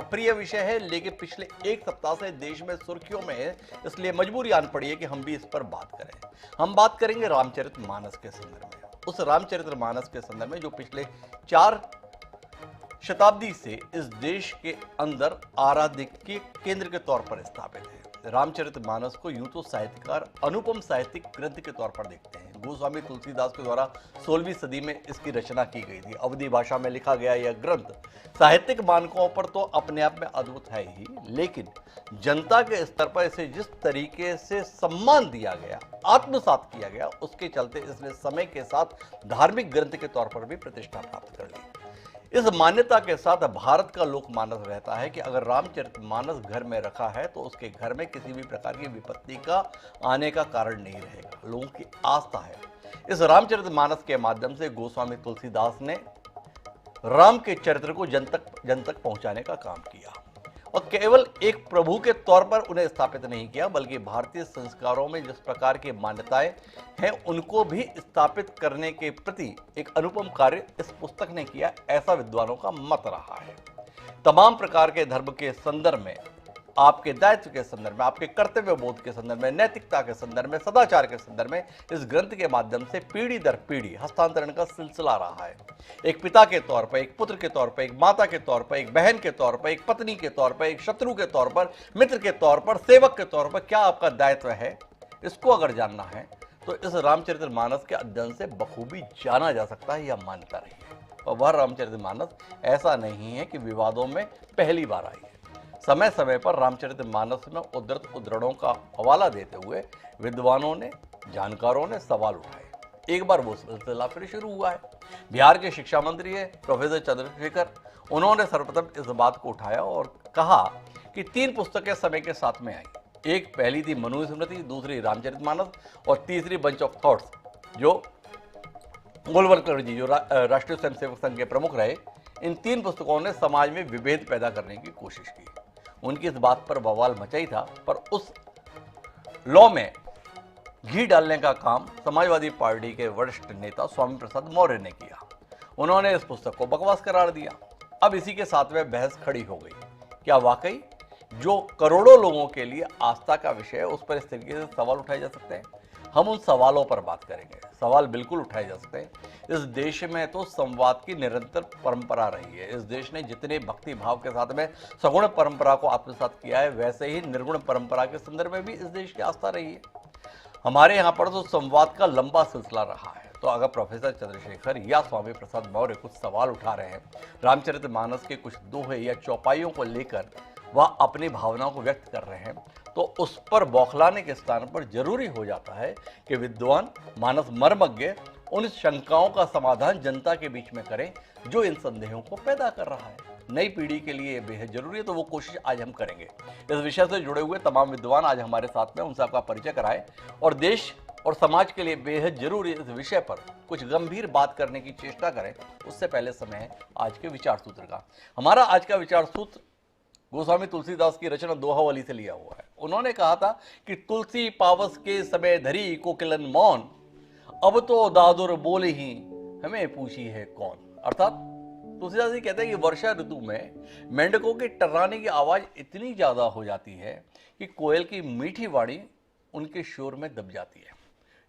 अप्रिय विषय है, लेकिन पिछले एक सप्ताह से देश में सुर्खियों में है, इसलिए मजबूरी आन पड़ी है कि हम भी इस पर बात करें। हम बात करेंगे रामचरितमानस के संदर्भ में, उस रामचरितमानस के संदर्भ में जो पिछले 4 शताब्दी से इस देश के अंदर आराध्य के केंद्र के तौर पर स्थापित है। रामचरितमानस को यूं तो साहित्यकार अनुपम साहित्यिक ग्रंथ के तौर पर देखते हैं। गोस्वामी तुलसीदास के द्वारा 16वीं सदी में इसकी रचना की गई थी। अवधी भाषा में लिखा गया यह ग्रंथ साहित्यिक मानकों पर तो अपने आप में अद्भुत है ही, लेकिन जनता के स्तर पर इसे जिस तरीके से सम्मान दिया गया, आत्मसात किया गया, उसके चलते इसने समय के साथ धार्मिक ग्रंथ के तौर पर भी प्रतिष्ठा प्राप्त कर ली। इस मान्यता के साथ भारत का लोकमानस रहता है कि अगर रामचरितमानस घर में रखा है तो उसके घर में किसी भी प्रकार की विपत्ति का आने का कारण नहीं रहेगा। लोगों की आस्था है। इस रामचरितमानस के माध्यम से गोस्वामी तुलसीदास ने राम के चरित्र को जन तक पहुंचाने का काम किया और केवल एक प्रभु के तौर पर उन्हें स्थापित नहीं किया, बल्कि भारतीय संस्कारों में जिस प्रकार की मान्यताएं हैं उनको भी स्थापित करने के प्रति एक अनुपम कार्य इस पुस्तक ने किया, ऐसा विद्वानों का मत रहा है। तमाम प्रकार के धर्म के संदर्भ में, आपके दायित्व के संदर्भ में, आपके कर्तव्य बोध के संदर्भ में, नैतिकता के संदर्भ में, सदाचार के संदर्भ में इस ग्रंथ के माध्यम से पीढ़ी दर पीढ़ी हस्तांतरण का सिलसिला रहा है। एक पिता के तौर पर, एक पुत्र के तौर पर, एक माता के तौर पर, एक बहन के तौर पर, एक पत्नी के तौर पर, एक शत्रु के तौर पर, मित्र के तौर पर, सेवक के तौर पर क्या आपका दायित्व है, इसको अगर जानना है तो इस रामचरितमानस के अध्ययन से बखूबी जाना जा सकता है, यह मान्यता रही है। और वह रामचरितमानस ऐसा नहीं है कि विवादों में पहली बार आई है। समय समय पर रामचरितमानस में उद्धृत उद्धरणों का हवाला देते हुए विद्वानों ने, जानकारों ने सवाल उठाए। एक बार वो सिलसिला फिर शुरू हुआ है। बिहार के शिक्षा मंत्री है प्रोफेसर चंद्रशेखर, उन्होंने सर्वप्रथम इस बात को उठाया और कहा कि 3 पुस्तकें समय के साथ में आई। एक पहली थी मनुस्मृति, दूसरी रामचरितमानस और तीसरी बंच ऑफ थॉट्स जो गोलवलकर जी, जो राष्ट्रीय स्वयंसेवक संघ के प्रमुख रहे, इन 3 पुस्तकों ने समाज में विभेद पैदा करने की कोशिश की। उनकी इस बात पर बवाल मचा ही था, पर उस लॉ में घी डालने का काम समाजवादी पार्टी के वरिष्ठ नेता स्वामी प्रसाद मौर्य ने किया। उन्होंने इस पुस्तक को बकवास करार दिया। अब इसी के साथ में बहस खड़ी हो गई। क्या वाकई जो करोड़ों लोगों के लिए आस्था का विषय है उस पर इस तरीके से सवाल उठाए जा सकते हैं? हम उन सवालों पर बात करेंगे। सवाल बिल्कुल उठाए जा सकते हैं। इस देश में तो संवाद की निरंतर परंपरा रही है। इस देश ने जितने भक्ति भाव के साथ में सगुण परंपरा को आत्मसात किया है, वैसे ही निर्गुण परंपरा के संदर्भ में भी इस देश की आस्था रही है। हमारे यहाँ पर तो संवाद का लंबा सिलसिला रहा है। तो अगर प्रोफेसर चंद्रशेखर या स्वामी प्रसाद मौर्य कुछ सवाल उठा रहे हैं, रामचरितमानस के कुछ दोहे या चौपाइयों को लेकर वह अपनी भावनाओं को व्यक्त कर रहे हैं, तो उस पर बौखलाने के स्थान पर जरूरी हो जाता है कि विद्वान मानस मर्मज्ञ उन शंकाओं का समाधान जनता के बीच में करें जो इन संदेहों को पैदा कर रहा है। नई पीढ़ी के लिए बेहद जरूरी है, तो वो कोशिश आज हम करेंगे। इस विषय से जुड़े हुए तमाम विद्वान आज हमारे साथ में, उनसे आपका परिचय कराएं और देश और समाज के लिए बेहद जरूरी इस विषय पर कुछ गंभीर बात करने की चेष्टा करें। उससे पहले समय है आज के विचार सूत्र का। हमारा आज का विचार सूत्र गोस्वामी तुलसीदास की रचना दोहावली से लिया हुआ है। उन्होंने कहा था कि तुलसी पावस के समय धरी कोकिलन मौन, अब तो दादुर बोले ही हमें पूछी है कौन। अर्थात तुलसीदास जी कहते हैं कि वर्षा ऋतु में मेंढकों के टर्राने की आवाज इतनी ज्यादा हो जाती है कि कोयल की मीठी वाणी उनके शोर में दब जाती है,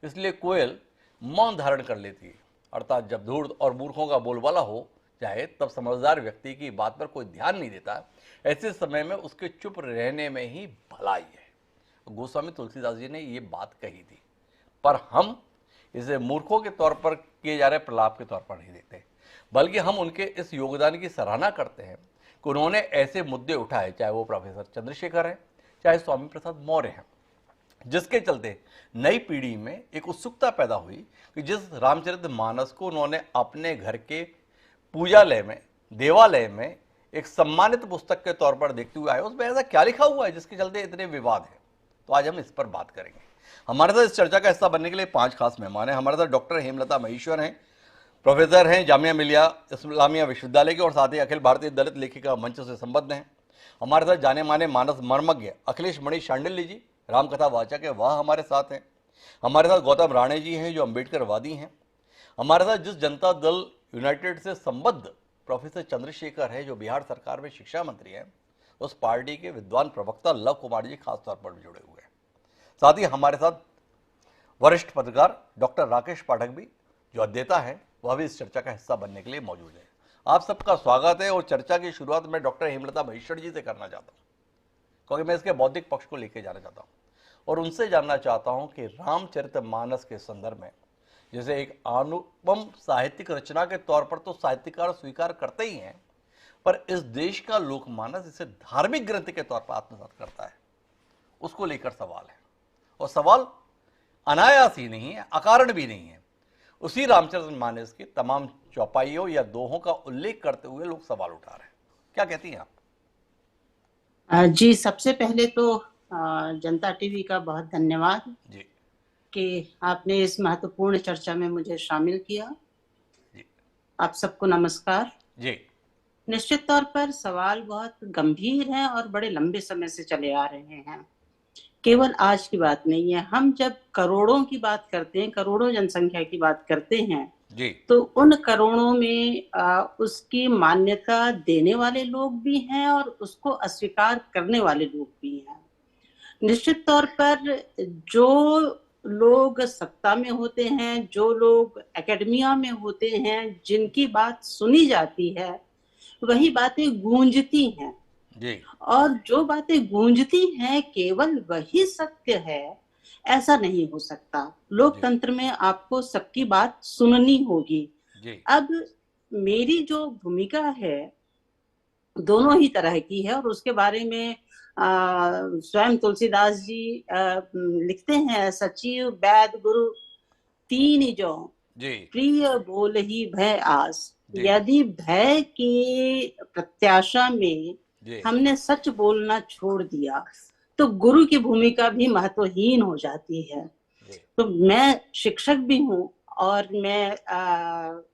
इसलिए कोयल मौन धारण कर लेती है। अर्थात जब धूर्त और मूर्खों का बोलबाला हो चाहे, तब समझदार व्यक्ति की बात पर कोई ध्यान नहीं देता। ऐसे समय में उसके चुप रहने में ही भलाई है। गोस्वामी तुलसीदास जी ने ये बात कही थी, पर हम इसे मूर्खों के तौर पर किए जा रहे प्रलाप के तौर पर नहीं देखते, बल्कि हम उनके इस योगदान की सराहना करते हैं कि उन्होंने ऐसे मुद्दे उठाए, चाहे वो प्रोफेसर चंद्रशेखर हैं, चाहे स्वामी प्रसाद मौर्य हैं, जिसके चलते नई पीढ़ी में एक उत्सुकता पैदा हुई कि जिस रामचरितमानस को उन्होंने अपने घर के पूजालय में, देवालय में एक सम्मानित पुस्तक के तौर पर देखते हुए आए, उसमें ऐसा क्या लिखा हुआ है जिसके चलते इतने विवाद हैं। तो आज हम इस पर बात करेंगे। हमारे साथ इस चर्चा का हिस्सा बनने के लिए 5 खास मेहमान हैं। हमारे साथ डॉक्टर हेमलता महेश्वर हैं, प्रोफेसर हैं जामिया मिलिया इस्लामिया विश्वविद्यालय के और साथ ही अखिल भारतीय दलित लेखिका मंच से संबद्ध हैं। हमारे साथ जाने माने मानस मर्मज्ञ अखिलेश मणि शांडिल्य जी, रामकथा वाचक है, वह हमारे साथ हैं। हमारे साथ गौतम राणे जी हैं जो अम्बेडकरवादी हैं। हमारे साथ जिस जनता दल यूनाइटेड से संबद्ध प्रोफेसर चंद्रशेखर है जो बिहार सरकार में शिक्षा मंत्री हैं। उस पार्टी के विद्वान प्रवक्ता लव कुमार जी खास तौर पर भी जुड़े हुए हैं। साथ ही हमारे साथ वरिष्ठ पत्रकार डॉक्टर राकेश पाठक भी, जो अध्येता है, वह भी इस चर्चा का हिस्सा बनने के लिए मौजूद है। आप सबका स्वागत है और चर्चा की शुरुआत मैं डॉक्टर हेमलता महेश्वरी जी से करना चाहता हूँ, क्योंकि मैं इसके बौद्धिक पक्ष को लेकर जाना चाहता हूँ और उनसे जानना चाहता हूँ कि रामचरितमानस के संदर्भ में, जैसे एक अनुपम साहित्यिक रचना के तौर पर तो साहित्यकार स्वीकार करते ही हैं, पर इस देश का लोकमानस इसे धार्मिक ग्रंथ के तौर पर आत्मसात करता है, उसको लेकर सवाल है। और सवाल अनायास ही नहीं है, अकारण भी नहीं है। उसी रामचरितमानस की तमाम चौपाइयों या दोहों का उल्लेख करते हुए लोग सवाल उठा रहे हैं। क्या कहती हैं आप? जी, सबसे पहले तो जनता टीवी का बहुत धन्यवाद जी कि आपने इस महत्वपूर्ण चर्चा में मुझे शामिल किया। जी आप सबको नमस्कार। जी निश्चित तौर पर सवाल बहुत गंभीर है और बड़े लंबे समय से चले आ रहे हैं, केवल आज की बात नहीं है। हम जब करोड़ों की बात करते हैं, करोड़ों जनसंख्या की बात करते हैं, जी तो उन करोड़ों में उसकी मान्यता देने वाले लोग भी हैं और उसको अस्वीकार करने वाले लोग भी हैं। निश्चित तौर पर जो लोग सत्ता में होते हैं, जो लोग एकेडमिया में होते हैं, जिनकी बात सुनी जाती है, वही बातें गूंजती हैं। जी और जो बातें गूंजती हैं केवल वही सत्य है, ऐसा नहीं हो सकता। जी लोकतंत्र में आपको सबकी बात सुननी होगी। जी अब मेरी जो भूमिका है दोनों ही तरह की है और उसके बारे में स्वयं तुलसीदास जी लिखते हैं, सचिव वैद गुरु तीन जो जी प्रिय बोल ही भय आस। जी यदि भय की प्रत्याशा में जी हमने सच बोलना छोड़ दिया तो गुरु की भूमिका भी महत्वहीन हो जाती है। जी तो मैं शिक्षक भी हूँ और मैं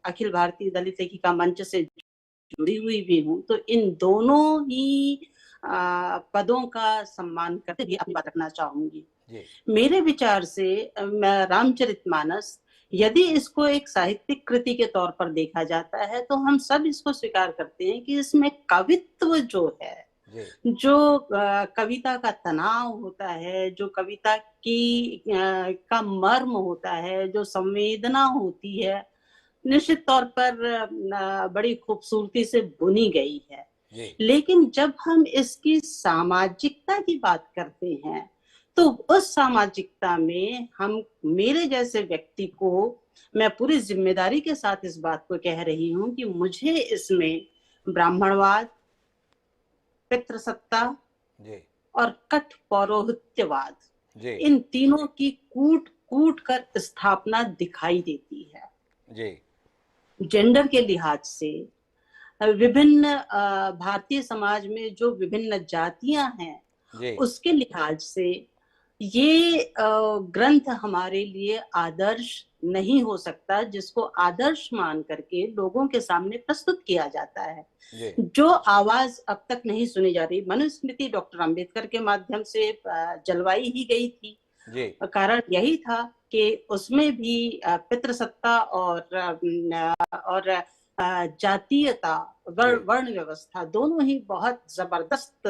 अखिल भारतीय दलित लेखिका मंच से जुड़ी हुई भी हूँ, तो इन दोनों ही पदों का सम्मान करते हुए अपनी बात रखना चाहूंगी। जी मेरे विचार से रामचरितमानस, यदि इसको एक साहित्यिक कृति के तौर पर देखा जाता है तो हम सब इसको स्वीकार करते हैं कि इसमें कवित्व जो है, जी जो कविता का तनाव होता है, जो कविता की का मर्म होता है, जो संवेदना होती है, निश्चित तौर पर बड़ी खूबसूरती से बुनी गई है। जी लेकिन जब हम इसकी सामाजिकता की बात करते हैं तो उस सामाजिकता में हम, मेरे जैसे व्यक्ति को, मैं पूरी जिम्मेदारी के साथ इस बात को कह रही हूँ कि मुझे इसमें ब्राह्मणवाद, पितृसत्ता जी और कट पौरोहित्यवाद, जी इन तीनों की कूट कूट कर स्थापना दिखाई देती है। जी जेंडर के लिहाज से विभिन्न भारतीय समाज में जो विभिन्न जातियां हैं, जी उसके लिहाज से ये ग्रंथ हमारे लिए आदर्श नहीं हो सकता, जिसको आदर्श मान करके लोगों के सामने प्रस्तुत किया जाता है। जी जो आवाज अब तक नहीं सुनी जा रही, मनुस्मृति डॉक्टर अंबेडकर के माध्यम से जलवाई ही गई थी। जी कारण यही था कि उसमें भी पितृसत्ता और जातीयता, जी वर्ण व्यवस्था, दोनों ही बहुत जबरदस्त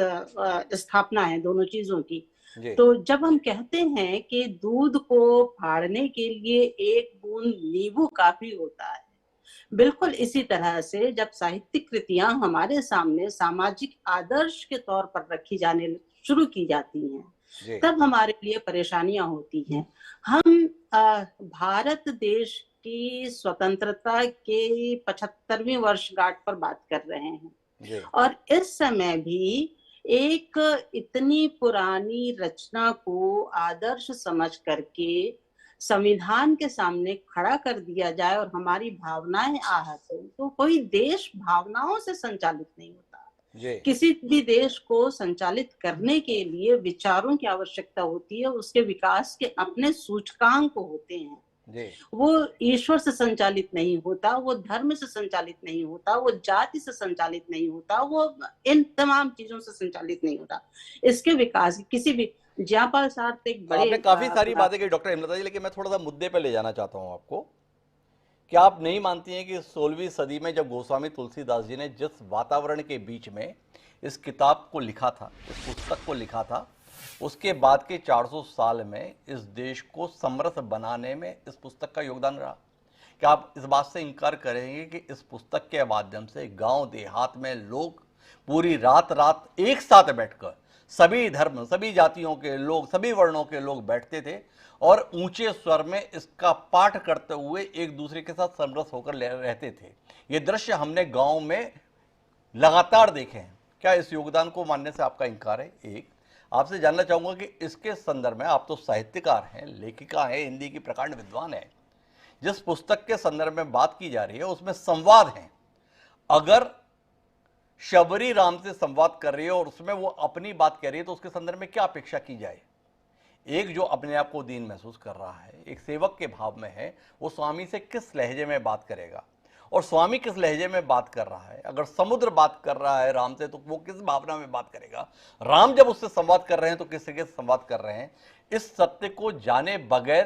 स्थापना है दोनों चीजों की। जी तो जब हम कहते हैं कि दूध को फाड़ने के लिए एक बूंद नींबू काफी होता है, बिल्कुल इसी तरह से जब साहित्यिक कृतियां हमारे सामने सामाजिक आदर्श के तौर पर रखी जाने शुरू की जाती हैं, जी तब हमारे लिए परेशानियां होती हैं। हम भारत देश की स्वतंत्रता के 75वीं वर्षगांठ पर बात कर रहे हैं जी और इस समय भी एक इतनी पुरानी रचना को आदर्श समझ करके संविधान के सामने खड़ा कर दिया जाए और हमारी भावनाएं आहत हो, तो कोई देश भावनाओं से संचालित नहीं होता। जी किसी भी देश को संचालित करने के लिए विचारों की आवश्यकता होती है, उसके विकास के अपने सूचकांक होते हैं। जी वो ईश्वर से संचालित नहीं होता, वो धर्म से संचालित नहीं होता, वो जाति से संचालित नहीं होता, वो इन तमाम चीजों से संचालित नहीं होता। इसके विकास किसी भी, जयपाल सार्थ एक बड़े आपने काफी सारी बातें की डॉक्टर हेमलता जी, लेकिन मैं थोड़ा सा मुद्दे पे ले जाना चाहता हूं आपको। क्या आप नहीं मानती हैं कि 16वीं सदी में जब गोस्वामी तुलसीदास जी ने जिस वातावरण के बीच में इस किताब को लिखा था, इस पुस्तक को लिखा था, उसके बाद के 400 साल में इस देश को समृद्ध बनाने में इस पुस्तक का योगदान रहा। क्या आप इस बात से इनकार करेंगे कि इस पुस्तक के माध्यम से गांव देहात में लोग पूरी रात रात एक साथ बैठकर, सभी धर्म, सभी जातियों के लोग, सभी वर्णों के लोग बैठते थे और ऊंचे स्वर में इसका पाठ करते हुए एक दूसरे के साथ समरस होकर रहते थे। ये दृश्य हमने गांव में लगातार देखे हैं। क्या इस योगदान को मानने से आपका इनकार है? एक, आपसे जानना चाहूंगा कि इसके संदर्भ में, आप तो साहित्यकार हैं, लेखिका हैं, हिंदी की प्रकांड विद्वान हैं, जिस पुस्तक के संदर्भ में बात की जा रही है उसमें संवाद है। अगर शबरी राम से संवाद कर रही है और उसमें वो अपनी बात कह रही है तो उसके संदर्भ में क्या अपेक्षा की जाए? एक जो अपने आप को दीन महसूस कर रहा है, एक सेवक के भाव में है, वो स्वामी से किस लहजे में बात करेगा और स्वामी किस लहजे में बात कर रहा है? अगर समुद्र बात कर रहा है राम से तो वो किस भावना में बात करेगा? राम जब उससे संवाद कर रहे हैं तो किस तरीके से संवाद कर रहे हैं? इस सत्य को जाने बगैर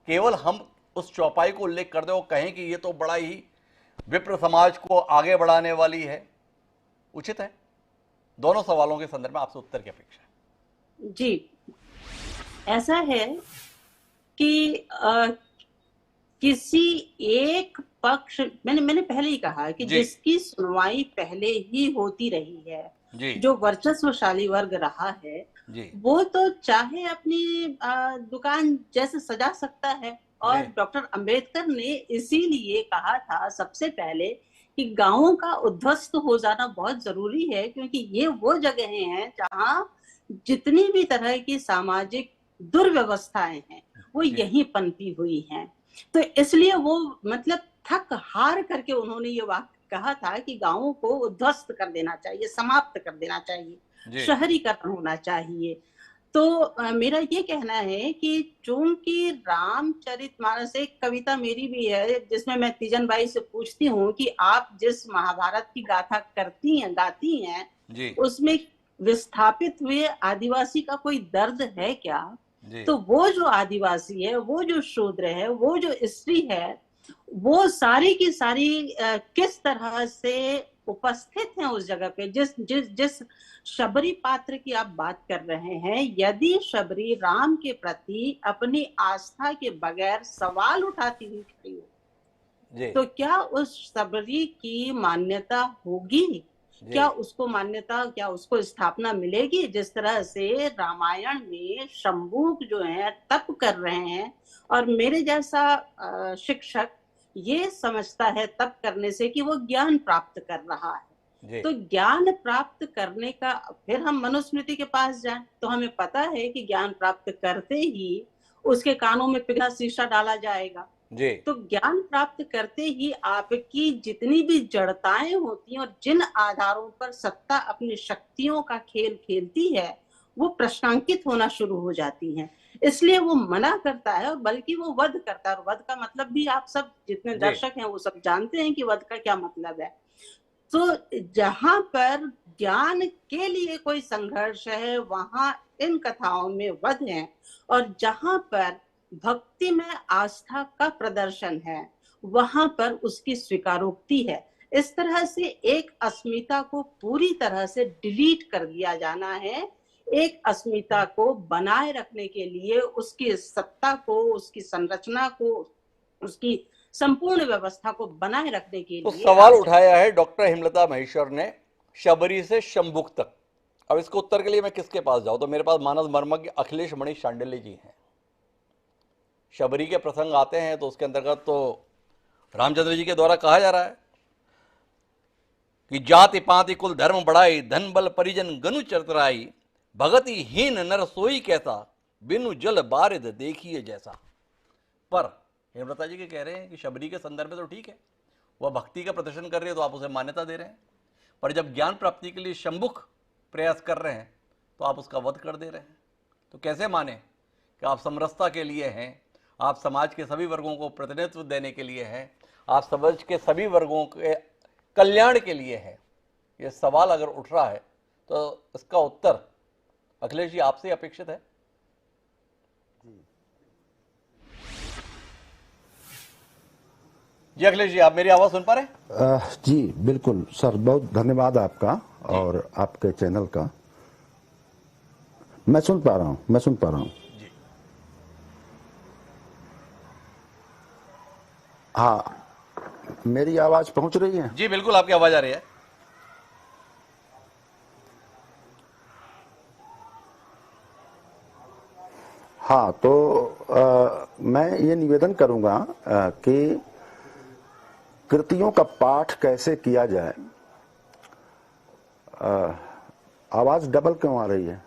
केवल हम उस चौपाई को उल्लेख कर दें और कहें कि ये तो बड़ा ही विप्र समाज को आगे बढ़ाने वाली है, उचित है? दोनों सवालों के संदर्भ में आपसे उत्तर की अपेक्षा है। जी, ऐसा है कि किसी एक पक्ष, मैंने पहले ही कहा कि जिसकी सुनवाई पहले ही होती रही है, जो वर्चस्वशाली वर्ग रहा है, वो तो चाहे अपनी दुकान जैसे सजा सकता है। और डॉक्टर अंबेडकर ने इसीलिए कहा था सबसे पहले कि गांवों का उद्ध्वस्त हो जाना बहुत जरूरी है, क्योंकि ये वो जगहें हैं जहां जितनी भी तरह की सामाजिक दुर्व्यवस्थाएं हैं वो यहीं पनपी हुई हैं। तो इसलिए वो मतलब थक हार करके उन्होंने ये वाक्य कहा था कि गांवों को उद्ध्वस्त कर देना चाहिए, समाप्त कर देना चाहिए, शहरीकरण होना चाहिए। तो मेरा ये कहना है कि चूंकि रामचरितमानस, एक कविता मेरी भी है जिसमें मैं तीजन बाई से पूछती हूँ कि आप जिस महाभारत की गाथा गाती हैं उसमें विस्थापित हुए आदिवासी का कोई दर्द है क्या? तो वो जो आदिवासी है, वो जो शूद्र है, वो जो स्त्री है, वो सारी की सारी किस तरह से उपस्थित हैं उस जगह पे। जिस शबरी पात्र की आप बात कर रहे हैं, यदि शबरी राम के प्रति अपनी आस्था के बगैर सवाल उठाती हुई खड़ी हो तो क्या उस शबरी की मान्यता होगी? क्या उसको मान्यता, क्या उसको स्थापना मिलेगी? जिस तरह से रामायण में शंभूक जो है तप कर रहे हैं और मेरे जैसा शिक्षक ये समझता है तप करने से कि वो ज्ञान प्राप्त कर रहा है। तो ज्ञान प्राप्त करने का, फिर हम मनुस्मृति के पास जाएं तो हमें पता है कि ज्ञान प्राप्त करते ही उसके कानों में पिघला शीशा डाला जाएगा। तो ज्ञान प्राप्त करते ही आपकी जितनी भी जड़ताएं होती हैं और जिन आधारों पर सत्ता अपनी शक्तियों का खेल खेलती है वो प्रश्नांकित होना शुरू हो जाती हैं। इसलिए वो मना करता है और बल्कि वो वध करता है। और वध का मतलब भी आप सब जितने दर्शक हैं वो सब जानते हैं कि वध का क्या मतलब है। तो जहां पर ज्ञान के लिए कोई संघर्ष है वहां इन कथाओं में वध है, और जहां पर भक्ति में आस्था का प्रदर्शन है वहां पर उसकी स्वीकारोक्ति है। इस तरह से एक अस्मिता को पूरी तरह से डिलीट कर दिया जाना है। एक अस्मिता को बनाए रखने के लिए, उसकी सत्ता को, उसकी संरचना को, उसकी संपूर्ण व्यवस्था को बनाए रखने के लिए तो सवाल उठाया है डॉक्टर हेमलता महेश्वर ने शबरी से शंभुक तक। अब इसको उत्तर के लिए मैं किसके पास जाऊं? तो मेरे पास मानस मर्मज्ञ अखिलेश मणि शांडिल्य जी हैं। शबरी के प्रसंग आते हैं तो उसके अंतर्गत तो रामचंद्र जी के द्वारा कहा जा रहा है कि जाति पाति कुल धर्म बढ़ाई, धन बल परिजन गनु चरतराई, भगति हीन नर सोई कैसा, बिनु जल बारिद देखिए जैसा। पर हेमलता जी के कह रहे हैं कि शबरी के संदर्भ में तो ठीक है, वह भक्ति का प्रदर्शन कर रही है तो आप उसे मान्यता दे रहे हैं, पर जब ज्ञान प्राप्ति के लिए शंभुक प्रयास कर रहे हैं तो आप उसका वध कर दे रहे हैं। तो कैसे माने कि आप समरसता के लिए हैं, आप समाज के सभी वर्गों को प्रतिनिधित्व देने के लिए हैं, आप समाज के सभी वर्गों के कल्याण के लिए हैं? ये सवाल अगर उठ रहा है तो इसका उत्तर अखिलेश जी आपसे अपेक्षित है। जी अखिलेश जी, आप मेरी आवाज सुन पा रहे हैं? जी बिल्कुल सर, बहुत धन्यवाद आपका। और आपके चैनल का। मैं सुन पा रहा हूँ। जी। हाँ, मेरी आवाज पहुंच रही है? जी बिल्कुल, आपकी आवाज आ रही है। हाँ, तो मैं ये निवेदन करूंगा कि कृतियों का पाठ कैसे किया जाए। आवाज डबल क्यों आ रही है?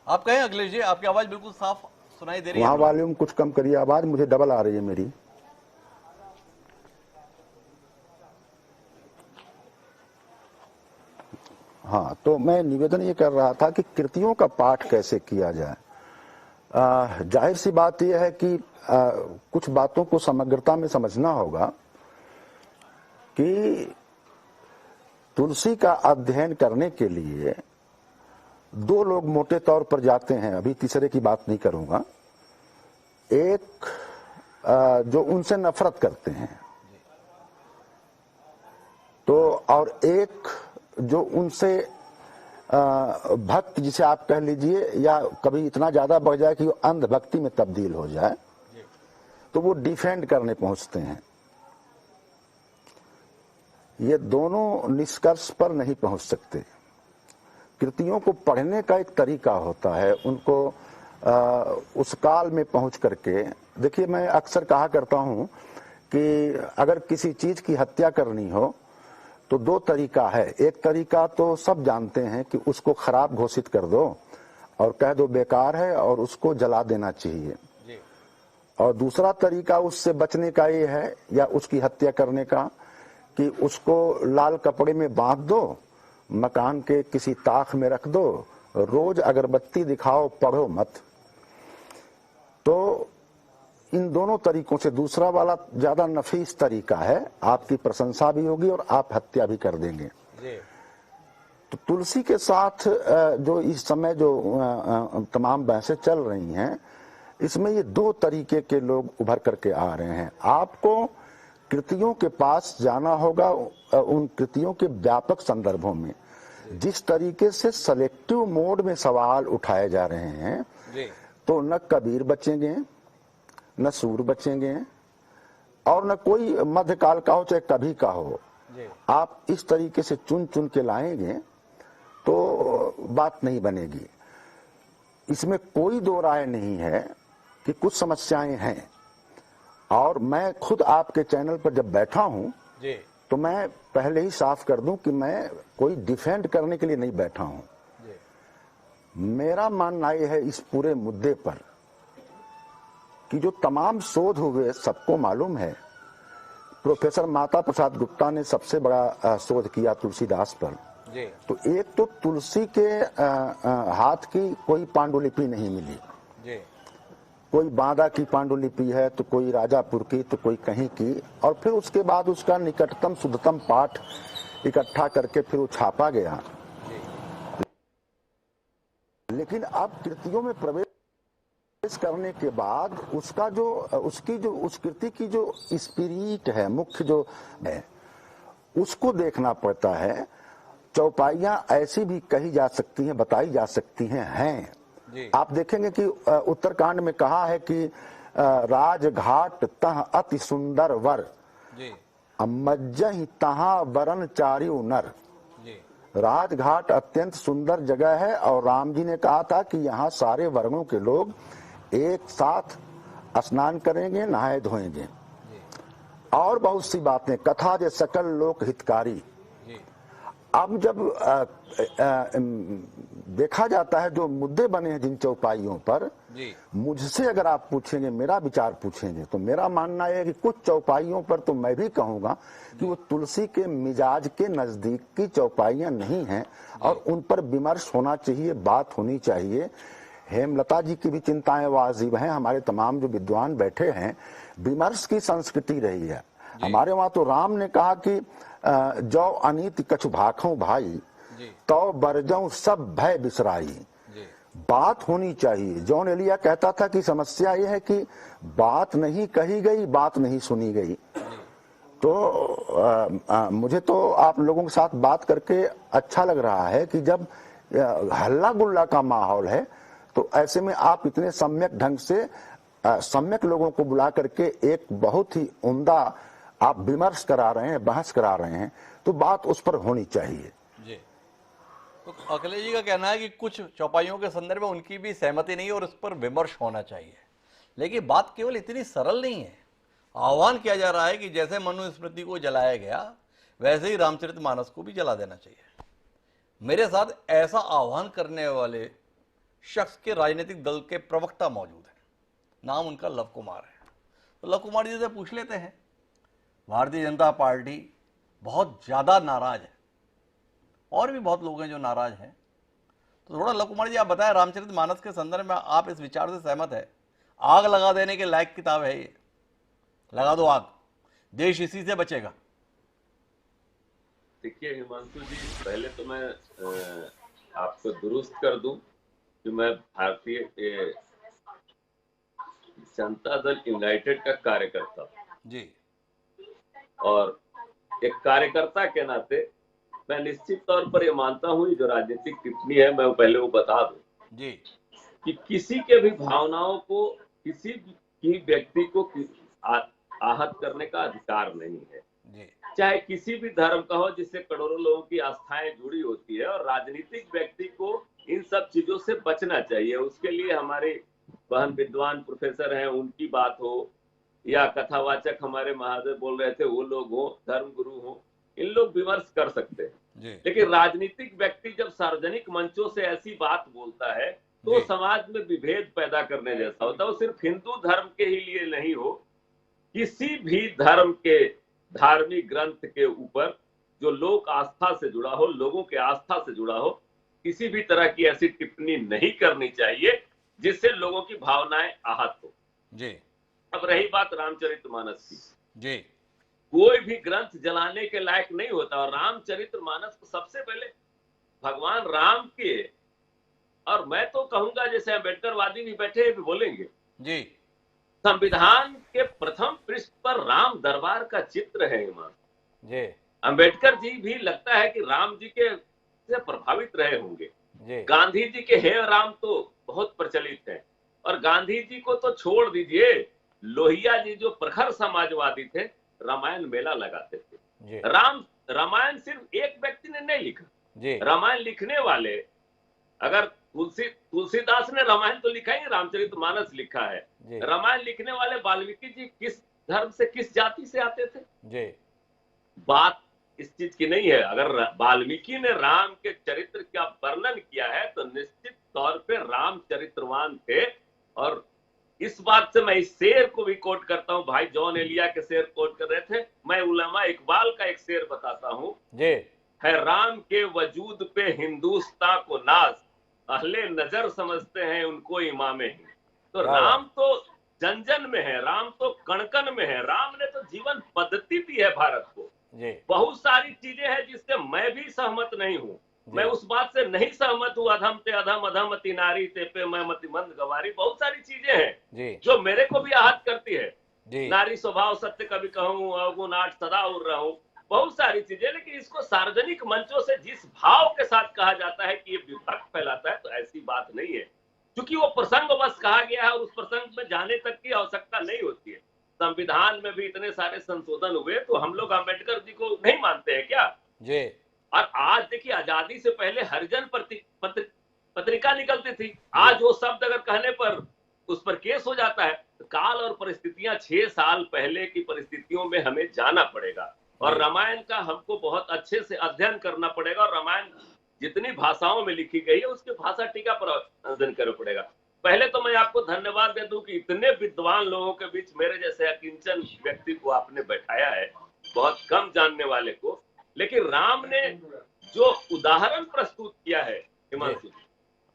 आप कहें अखिलेश जी, आपकी आवाज बिल्कुल साफ सुनाई दे रही है वहां हमें। वॉल्यूम कुछ कम करिए, आवाज मुझे डबल आ रही है मेरी। हाँ, तो मैं निवेदन ये कर रहा था कि कृतियों का पाठ कैसे किया जाए। जाहिर सी बात यह है कि कुछ बातों को समग्रता में समझना होगा कि तुलसी का अध्ययन करने के लिए दो लोग मोटे तौर पर जाते हैं, अभी तीसरे की बात नहीं करूंगा। एक जो उनसे नफरत करते हैं, तो और एक जो उनसे भक्त, जिसे आप कह लीजिए, या कभी इतना ज्यादा बढ़ जाए कि वो अंध भक्ति में तब्दील हो जाए, तो वो डिफेंड करने पहुंचते हैं। ये दोनों निष्कर्ष पर नहीं पहुंच सकते। कृतियों को पढ़ने का एक तरीका होता है, उनको उस काल में पहुंच करके। देखिए, मैं अक्सर कहा करता हूं कि अगर किसी चीज की हत्या करनी हो तो दो तरीका है। एक तरीका तो सब जानते हैं कि उसको खराब घोषित कर दो और कह दो बेकार है और उसको जला देना चाहिए। और दूसरा तरीका उससे बचने का ये है, या उसकी हत्या करने का, कि उसको लाल कपड़े में बांध दो, मकान के किसी ताख में रख दो, रोज अगरबत्ती दिखाओ, पढ़ो मत। तो इन दोनों तरीकों से दूसरा वाला ज्यादा नफीस तरीका है, आपकी प्रशंसा भी होगी और आप हत्या भी कर देंगे। तो तुलसी के साथ जो इस समय जो तमाम बहसें चल रही हैं, इसमें ये दो तरीके के लोग उभर करके आ रहे हैं। आपको कृतियों के पास जाना होगा, उन कृतियों के व्यापक संदर्भों में। जिस तरीके से सेलेक्टिव मोड में सवाल उठाए जा रहे हैं, तो न कबीर बचेंगे, न सूर बचेंगे, और न कोई मध्यकाल का हो चाहे कभी का हो। आप इस तरीके से चुन चुन के लाएंगे तो बात नहीं बनेगी। इसमें कोई दो राय नहीं है कि कुछ समस्याएं हैं, और मैं खुद आपके चैनल पर जब बैठा हूं तो मैं पहले ही साफ कर दूं कि मैं कोई डिफेंड करने के लिए नहीं बैठा हूं। मेरा मानना यह है इस पूरे मुद्दे पर कि जो तमाम शोध हुए, सबको मालूम है, प्रोफेसर माता प्रसाद गुप्ता ने सबसे बड़ा शोध किया तुलसीदास पर। तो एक तो तुलसी के हाथ की कोई पांडुलिपि नहीं मिली, कोई बांदा की पांडुलिपि है, तो कोई राजापुर की, तो कोई कहीं की, और फिर उसके बाद उसका निकटतम शुद्धतम पाठ इकट्ठा करके फिर वो छापा गया। लेकिन अब कृतियों में प्रवेश करने के बाद उसका जो उस कृति की जो स्पिरिट है, मुख्य जो है, उसको देखना पड़ता है। चौपाइयां ऐसी भी कही जा सकती हैं, बताई जा सकती हैं। आप देखेंगे कि उत्तरकांड में कहा है कि राजघाट तह अति सुंदर वर, मज्जहि तहा वरन चारिउ नर। राजघाट अत्यंत सुंदर जगह है, और राम जी ने कहा था कि यहाँ सारे वर्णों के लोग एक साथ स्नान करेंगे, नहाए धोएंगे, और बहुत सी बातें, कथा जे सकल लोक हितकारी। अब जब देखा जाता है जो मुद्दे बने हैं जिन चौपाइयों पर, मुझसे अगर आप पूछेंगे, मेरा विचार पूछेंगे, तो मेरा मानना है कि कुछ चौपाइयों पर तो मैं भी कहूंगा कि वो तुलसी के मिजाज के नजदीक की चौपाइयां नहीं हैं, और उन पर विमर्श होना चाहिए, बात होनी चाहिए। हेमलता जी की भी चिंताएं वाजिब हैं, हमारे तमाम जो विद्वान बैठे हैं, विमर्श की संस्कृति रही है। हमारे वहां तो राम ने कहा कि जो अनीति कछु भाखों भाई, तो बरजों सब भय बिसराई। बात होनी चाहिए। जॉन एलिया कहता था कि समस्या यह है कि बात नहीं कही गई, बात नहीं सुनी गई। तो मुझे तो आप लोगों के साथ बात करके अच्छा लग रहा है कि जब हल्ला गुल्ला का माहौल है तो ऐसे में आप इतने सम्यक ढंग से सम्यक लोगों को बुला करके एक बहुत ही उम्दा आप विमर्श करा रहे हैं, बहस करा रहे हैं, तो बात उस पर होनी चाहिए। जी, तो अखिलेश जी का कहना है कि कुछ चौपाइयों के संदर्भ में उनकी भी सहमति नहीं है और उस पर विमर्श होना चाहिए, लेकिन बात केवल इतनी सरल नहीं है। आह्वान किया जा रहा है कि जैसे मनुस्मृति को जलाया गया वैसे ही रामचरितमानस को भी जला देना चाहिए। मेरे साथ ऐसा आह्वान करने वाले शख्स के राजनीतिक दल के प्रवक्ता मौजूद हैं, नाम उनका लव कुमार है। तो लव कुमार जी से पूछ लेते हैं, भारतीय जनता पार्टी बहुत ज़्यादा नाराज है और भी बहुत लोग हैं जो नाराज हैं, तो थोड़ा लव कुमार जी आप बताएं, रामचरितमानस के संदर्भ में आप इस विचार से सहमत है? आग लगा देने के लायक किताब है ये, लगा दो आग, देश इसी से बचेगा। देखिए हिमांशु जी, पहले तो मैं आपको दुरुस्त कर दूं कि मैं भारतीय जनता दल यूनाइटेड का कार्यकर्ता हूं जी, और एक कार्यकर्ता के नाते मैं निश्चित तौर पर ये मानता हूं, जो राजनीतिक टिप्पणी है मैं पहले वो बता दूं जी, कि किसी के भी भावनाओं को, किसी भी व्यक्ति को आहत करने का अधिकार नहीं है, जी, चाहे किसी भी धर्म का हो जिससे करोड़ों लोगों की आस्थाएं जुड़ी होती है। और राजनीतिक व्यक्ति को इन सब चीजों से बचना चाहिए। उसके लिए हमारे बहन विद्वान प्रोफेसर हैं, उनकी बात हो या कथावाचक हमारे महादेव बोल रहे थे वो लोग हो, धर्म गुरु हो, इन लोग विमर्श कर सकते हैं। लेकिन राजनीतिक व्यक्ति जब सार्वजनिक मंचों से ऐसी बात बोलता है तो समाज में विभेद पैदा करने जैसा होता है। वो सिर्फ हिंदू धर्म के ही लिए नहीं हो, किसी भी धर्म के धार्मिक ग्रंथ के ऊपर जो लोक आस्था से जुड़ा हो, लोगों के आस्था से जुड़ा हो, किसी भी तरह की ऐसी टिप्पणी नहीं करनी चाहिए जिससे लोगों की भावनाएं आहत हो। जी। अब रही बात रामचरितमानस की, जी, कोई भी ग्रंथ जलाने के लायक नहीं होता। और रामचरितमानस को सबसे पहले भगवान राम के, और मैं तो कहूंगा जैसे अम्बेडकरवादी भी बैठे भी बोलेंगे जी, संविधान के प्रथम पृष्ठ पर राम दरबार का चित्र है। जी, अम्बेडकर जी भी लगता है कि राम जी के से प्रभावित रहे होंगे। जी, गांधी जी के हे राम तो बहुत प्रचलित है, और गांधी जी को तो छोड़ दीजिए, लोहिया जी जो प्रखर समाजवादी थे रामायण मेला लगाते थे। रामायण सिर्फ एक व्यक्ति ने नहीं लिखा, रामायण लिखने वाले, अगर तुलसीदास ने रामायण तो लिखा ही, रामचरितमानस लिखा है। रामायण लिखने वाले वाल्मीकि जी किस धर्म से, किस जाति से आते थे? बात इस चीज की नहीं है। अगर वाल्मीकि ने राम के चरित्र का वर्णन किया है तो निश्चित तौर पे राम चरित्रवान थे। और इस बात से मैं इस शेर को भी कोट करता हूं, भाई जॉन एलिया के शेर कोट कर रहे थे, मैं उलमा इकबाल का एक शेर बताता हूं, है राम के वजूद पे हिंदुस्तान को नाज, अहले नजर समझते हैं उनको इमामे ही। तो राम तो जन जन में है, राम तो कण कण में है। राम ने तो जीवन पद्धति दी है भारत को। बहुत सारी चीजें हैं जिससे मैं भी सहमत नहीं हूँ। मैं उस बात से नहीं सहमत हूँ, अधम ते अधम अधम अति नारी ते पे मैं मति मंद गवारी। बहुत सारी चीजें हैं जो मेरे को भी आहत करती है। नारी स्वभाव सत्य कभी कहूँ, अवगुण आठ सदा उड़ रहूं, बहुत सारी चीजें। लेकिन इसको सार्वजनिक मंचों से जिस भाव के साथ कहा जाता है कि ये विभक्त फैलाता है, तो ऐसी बात नहीं है। क्योंकि वो प्रसंग बस कहा गया है और उस प्रसंग में जाने तक की आवश्यकता नहीं होती है। संविधान में भी इतने सारे संशोधन हुए, तो हम लोग अम्बेडकर जी को नहीं मानते हैं क्या? और आज देखिए, आजादी से पहले हरिजन पत्रिका निकलती थी। आज वो शब्द अगर कहने पर उस पर केस हो जाता है। तो काल और परिस्थितियां, 6 साल पहले की परिस्थितियों में हमें जाना पड़ेगा और रामायण का हमको बहुत अच्छे से अध्ययन करना पड़ेगा। और रामायण जितनी भाषाओं में लिखी गई है उसके भाषा टीका पर अध्ययन करना पड़ेगा। पहले तो मैं आपको धन्यवाद दे दूं कि इतने विद्वान लोगों के बीच मेरे जैसे अकिंचन व्यक्ति को आपने बैठाया है, बहुत कम जानने वाले को। लेकिन राम ने जो उदाहरण प्रस्तुत किया है हिमांशु,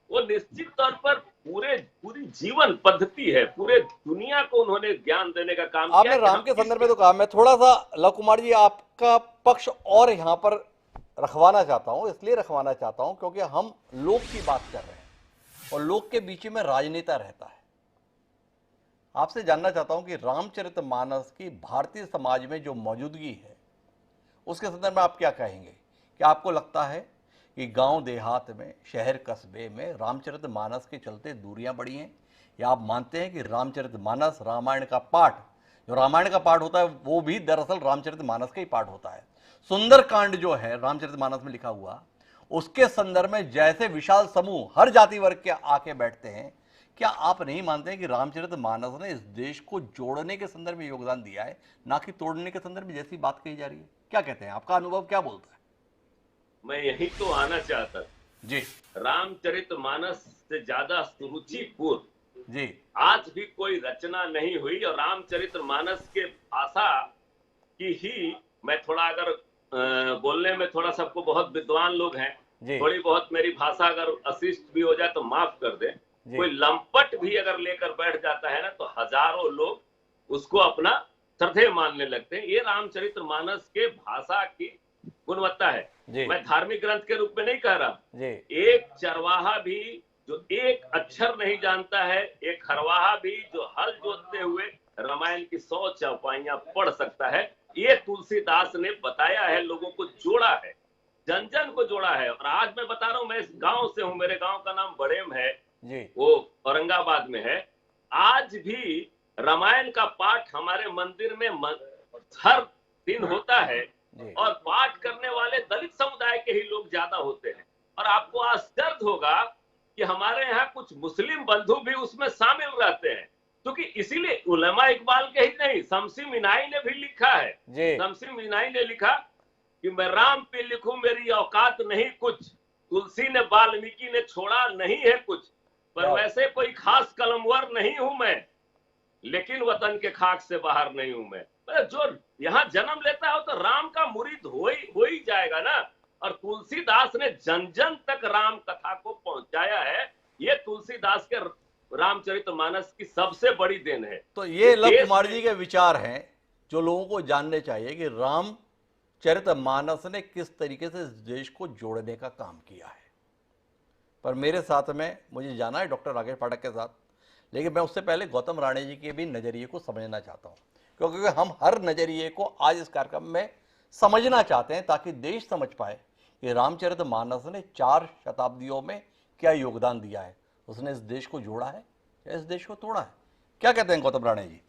वो निश्चित तौर पर पूरी जीवन पद्धति है। पूरे दुनिया को उन्होंने ज्ञान देने का काम किया। आपने राम के संदर्भ में तो कहा, मैं थोड़ा सा लव कुमार जी आपका पक्ष और यहाँ पर रखवाना चाहता हूँ। इसलिए रखवाना चाहता हूँ क्योंकि हम लोग की बात कर रहे हैं और लोग के बीच में राजनेता रहता है। आपसे जानना चाहता हूं कि रामचरितमानस की भारतीय समाज में जो मौजूदगी है उसके संदर्भ में आप क्या कहेंगे? क्या आपको लगता है कि गांव देहात में, शहर कस्बे में रामचरितमानस के चलते दूरियां बढ़ी हैं, या आप मानते हैं कि रामचरितमानस, रामायण का पाठ, जो रामायण का पाठ होता है वो भी दरअसल रामचरितमानस का ही पाठ होता है? सुंदरकांड जो है रामचरितमानस में लिखा हुआ, उसके संदर्भ में जैसे विशाल समूह हर जाति वर्ग के आके बैठते हैं, क्या आप नहीं मानते हैं कि रामचरितमानस ने इस देश को जोड़ने के संदर्भ में योगदान दिया है, ना कि तोड़ने के संदर्भ में जैसी बात कही जा रही है? क्या कहते हैं, आपका अनुभव क्या बोलता है? मैं यही तो आना चाहता जी। रामचरितमानस से ज्यादा सुरुचिपूर्ण जी। आज भी कोई रचना नहीं हुई, और रामचरितमानस के भाषा की ही मैं थोड़ा अगर बोलने में थोड़ा, सबको बहुत विद्वान लोग हैं, थोड़ी बहुत मेरी भाषा अगर अशिष्ट भी हो जाए तो माफ कर दे। कोई लंपट भी अगर लेकर बैठ जाता है ना तो हजारों लोग उसको अपना श्रद्धेय मानने लगते हैं। ये रामचरितमानस के भाषा की गुणवत्ता है। मैं धार्मिक ग्रंथ के रूप में नहीं कह रहा। एक चरवाहा भी जो एक अक्षर नहीं जानता है, एक खरवाहा भी जो हल जोतते हुए रामायण की 100 चौपाइयां पढ़ सकता है। ये तुलसीदास ने बताया है, लोगों को जोड़ा है, जन जन को जोड़ा है। और आज मैं बता रहा हूं, मैं इस गांव से हूं, मेरे गांव का नाम बड़ेम है, वो औरंगाबाद में है। आज भी रामायण का पाठ हमारे मंदिर में हर दिन होता है, और पाठ करने वाले दलित समुदाय के ही लोग ज्यादा होते हैं। और आपको आश्चर्य होगा कि हमारे यहाँ कुछ मुस्लिम बंधु भी उसमें शामिल रहते हैं, क्योंकि इसीलिए उलमा इकबाल के ही नहीं, शमसी मीनाई ने भी लिखा है। शमसी मीनाई ने लिखा कि मैं राम पे लिखूं मेरी औकात नहीं कुछ, तुलसी ने वाल्मीकि ने छोड़ा नहीं है कुछ, पर वैसे कोई खास कलमवर नहीं हूं मैं, लेकिन वतन के खाक से बाहर नहीं हूं मैं। जो यहाँ जन्म लेता है तो राम का मुरीद हो ही जाएगा ना। और तुलसीदास ने जन जन तक राम कथा को पहुंचाया है। ये तुलसीदास के रामचरितमानस की सबसे बड़ी देन है। तो ये लव कुमार जी के विचार हैं जो लोगों को जानने चाहिए कि रामचरितमानस ने किस तरीके से इस देश को जोड़ने का काम किया है। पर मेरे साथ में मुझे जाना है डॉक्टर राकेश पाठक के साथ, लेकिन मैं उससे पहले गौतम राणे जी के भी नज़रिए को समझना चाहता हूँ, क्योंकि हम हर नज़रिए को आज इस कार्यक्रम में समझना चाहते हैं ताकि देश समझ पाए कि रामचरितमानस ने 4 शताब्दियों में क्या योगदान दिया है। उसने इस देश को जोड़ा है या इस देश को तोड़ा है? क्या कहते हैं गौतम राणे जी?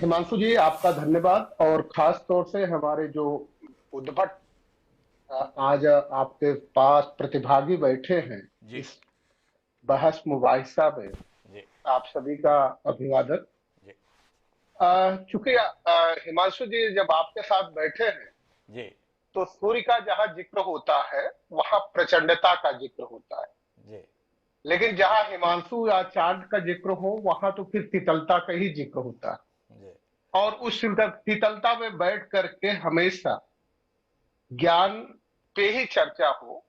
हिमांशु जी, आपका धन्यवाद। और खास तौर से हमारे जो उद्भट आज आपके पास प्रतिभागी बैठे हैं इस बहस मुबाहिसा में, आप सभी का अभिवादन। चूंकि हिमांशु जी जब आपके साथ बैठे हैं तो सूर्य का जहां जिक्र होता है वहां प्रचंडता का जिक्र होता है, लेकिन जहां हिमांशु या चांद का जिक्र हो वहां तो फिर शीतलता का ही जिक्र होता है। और उस शीतलता में बैठ करके हमेशा ज्ञान पे ही चर्चा हो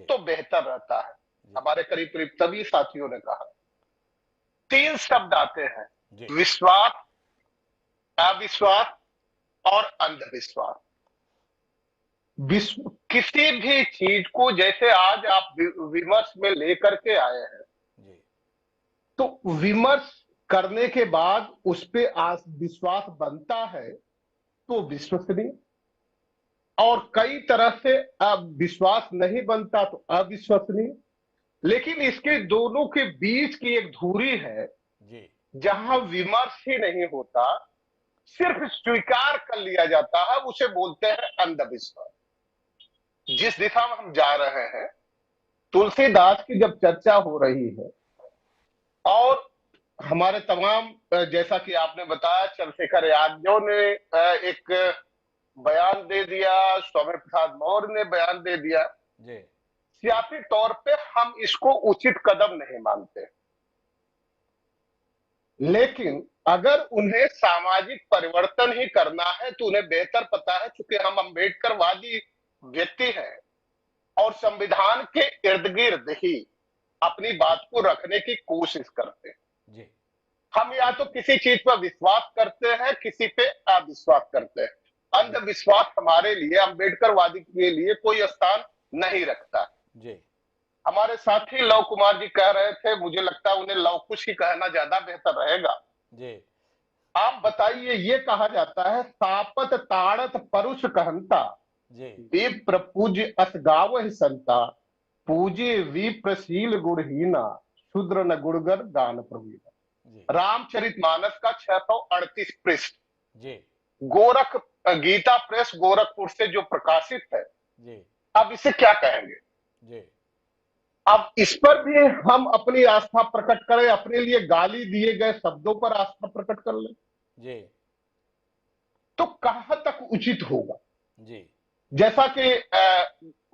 तो बेहतर रहता है। हमारे करीब करीब सभी साथियों ने कहा, 3 शब्द आते हैं, विश्वास, अविश्वास और अंधविश्वास। किसी भी चीज को जैसे आज आप विमर्श में लेकर के आए हैं, तो विमर्श करने के बाद उस पे विश्वास बनता है तो विश्वसनीय, और कई तरह से विश्वास नहीं बनता तो अविश्वसनीय। लेकिन इसके दोनों के बीच की एक धुरी है जहां विमर्श ही नहीं होता, सिर्फ स्वीकार कर लिया जाता है, उसे बोलते हैं अंधविश्वास। जिस दिशा में हम जा रहे हैं, तुलसीदास की जब चर्चा हो रही है और हमारे तमाम, जैसा कि आपने बताया, चंद्रशेखर यादव ने एक बयान दे दिया, स्वामी प्रसाद मौर्य ने बयान दे दिया, सियासी तौर पे हम इसको उचित कदम नहीं मानते, लेकिन अगर उन्हें सामाजिक परिवर्तन ही करना है तो उन्हें बेहतर पता है, क्योंकि हम अम्बेडकरवादी व्यक्ति हैं और संविधान के इर्द गिर्द ही अपनी बात को रखने की कोशिश करते हैं। हम या तो किसी चीज पर विश्वास करते हैं, किसी पे अविश्वास करते हैं। अंधविश्वास हमारे लिए, अम्बेडकरवादी के लिए कोई स्थान नहीं रखता। हमारे साथी लव कुमार जी कह रहे थे, मुझे लगता है उन्हें लव कुश ही कहना ज्यादा बेहतर रहेगा जी। आप बताइए, ये कहा जाता है सापत ताड़त परुष कहंता जी। विप्र पूज्य असगावहि संता पूजे विप्रशील गुणहीना शूद्र न गुणगर गान प्रवीणा। रामचरितमानस का 638 पृष्ठ जी। गोरख गीता प्रेस गोरखपुर से जो प्रकाशित है जी। अब इसे क्या कहेंगे जी। अब इस पर भी हम अपनी आस्था प्रकट करें, अपने लिए गाली दिए गए शब्दों पर आस्था प्रकट कर लें जी। तो कहां तक उचित होगा। जी। जैसा कि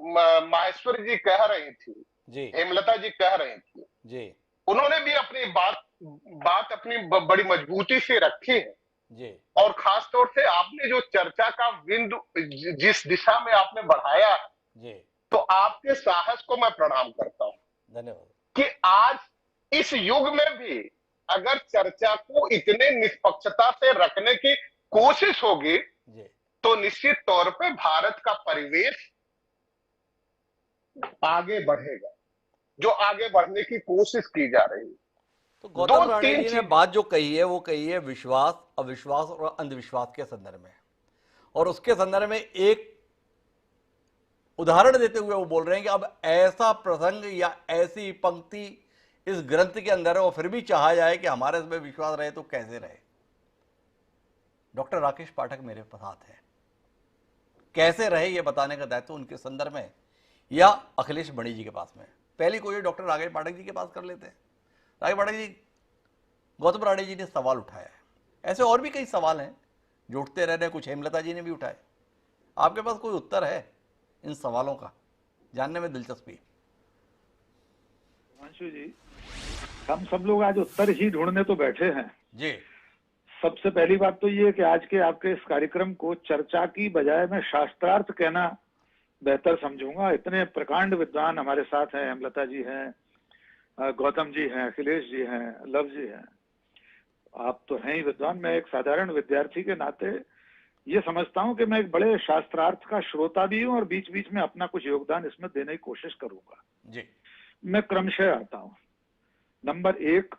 माहेश्वरी जी कह रही थी, जी। हेमलता जी कह रही थी, जी। उन्होंने भी अपनी बात अपनी बड़ी मजबूती से रखी है। जी। और खासतौर से आपने जो चर्चा का बिंदु जिस दिशा में आपने बढ़ाया जी। तो आपके साहस को मैं प्रणाम करता हूं। धन्यवाद। कि आज इस युग में भी अगर चर्चा को इतने निष्पक्षता से रखने की कोशिश होगी तो निश्चित तौर पे भारत का परिवेश आगे बढ़ेगा, जो आगे बढ़ने की कोशिश की जा रही है। तो गौतम राणे जी ने बात जो कही है वो कही है विश्वास, अविश्वास और अंधविश्वास के संदर्भ में, और उसके संदर्भ में एक उदाहरण देते हुए वो बोल रहे हैं कि अब ऐसा प्रसंग या ऐसी पंक्ति इस ग्रंथ के अंदर है और फिर भी चाहा जाए कि हमारे इसमें विश्वास रहे तो कैसे रहे। डॉक्टर राकेश पाठक मेरे साथ है, कैसे रहे ये बताने का दायित्व उनके संदर्भ में या अखिलेश बड़ी जी के पास में। पहली कोई डॉक्टर राकेश पाठक जी के पास कर लेते हैं। राकेश पाठक जी, गौतम राणे जी ने सवाल उठाया है, ऐसे और भी कई सवाल हैं जो उठते रह रहे, कुछ हेमलता जी ने भी उठाए। आपके पास कोई उत्तर है इन सवालों का? जानने में दिलचस्पी। हिमांशु जी, हम सब लोग आज उत्तर ही ढूंढने तो बैठे हैं जी। सबसे पहली बात तो ये कि आज के आपके इस कार्यक्रम को चर्चा की बजाय मैं शास्त्रार्थ कहना बेहतर समझूंगा। इतने प्रकांड विद्वान हमारे साथ हैं, हेमलता जी हैं, गौतम जी हैं, अखिलेश जी हैं, लव जी हैं, आप तो हैं ही विद्वान। मैं एक साधारण विद्यार्थी के नाते ये समझता हूं कि मैं एक बड़े शास्त्रार्थ का श्रोता भी हूं और बीच बीच में अपना कुछ योगदान इसमें देने की कोशिश करूंगा जी। मैं क्रमशः आता हूं। नंबर 1,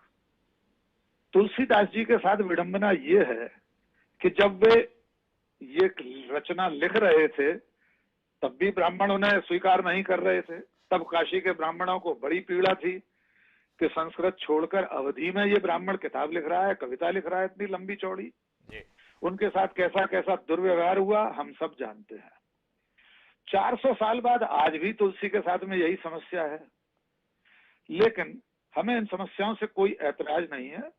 तुलसीदास जी के साथ विडंबना ये है कि जब वे ये रचना लिख रहे थे तब भी ब्राह्मण उन्हें स्वीकार नहीं कर रहे थे। तब काशी के ब्राह्मणों को बड़ी पीड़ा थी कि संस्कृत छोड़कर अवधी में ये ब्राह्मण किताब लिख रहा है, कविता लिख रहा है इतनी लंबी चौड़ी। उनके साथ कैसा कैसा दुर्व्यवहार हुआ हम सब जानते हैं। 400 साल बाद आज भी तुलसी के साथ में यही समस्या है, लेकिन हमें इन समस्याओं से कोई ऐतराज नहीं है।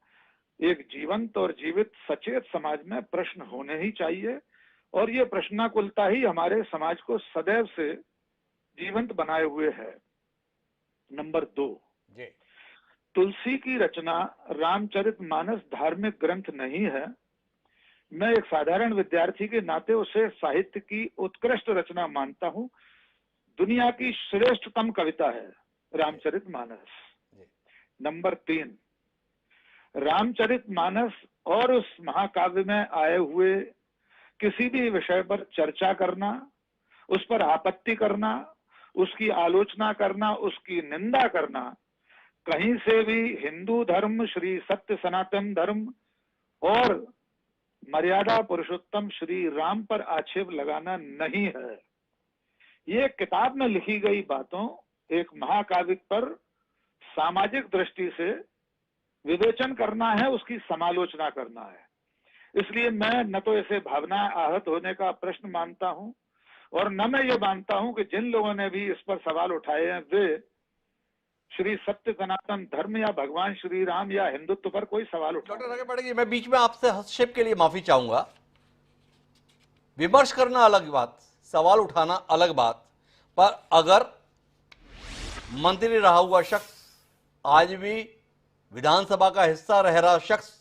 एक जीवंत और जीवित सचेत समाज में प्रश्न होने ही चाहिए और ये प्रश्नाकुलता ही हमारे समाज को सदैव से जीवंत बनाए हुए है। नंबर 2, तुलसी की रचना रामचरितमानस धार्मिक ग्रंथ नहीं है। मैं एक साधारण विद्यार्थी के नाते उसे साहित्य की उत्कृष्ट रचना मानता हूं। दुनिया की श्रेष्ठतम कविता है रामचरितमानस। नंबर 3, रामचरितमानस और उस महाकाव्य में आए हुए किसी भी विषय पर चर्चा करना, उस पर आपत्ति करना, उसकी आलोचना करना, उसकी निंदा करना, कहीं से भी हिंदू धर्म, श्री सत्य सनातन धर्म और मर्यादा पुरुषोत्तम श्री राम पर आक्षेप लगाना नहीं है। ये किताब में लिखी गई बातों एक महाकाव्य पर सामाजिक दृष्टि से विवेचन करना है, उसकी समालोचना करना है। इसलिए मैं न तो इसे भावना आहत होने का प्रश्न मानता हूं और न मैं ये मानता हूं कि जिन लोगों ने भी इस पर सवाल उठाए हैं वे श्री सत्य सनातन धर्म या भगवान श्री राम या हिंदुत्व पर कोई सवाल उठा। डॉक्टर राकेश पाठक जी, मैं बीच में आपसे हस्तक्षेप के लिए माफी चाहूंगा। विमर्श करना अलग बात, सवाल उठाना अलग बात, पर अगर मंत्री रहा हुआ शख्स, आज भी विधानसभा का हिस्सा रह रहा शख्स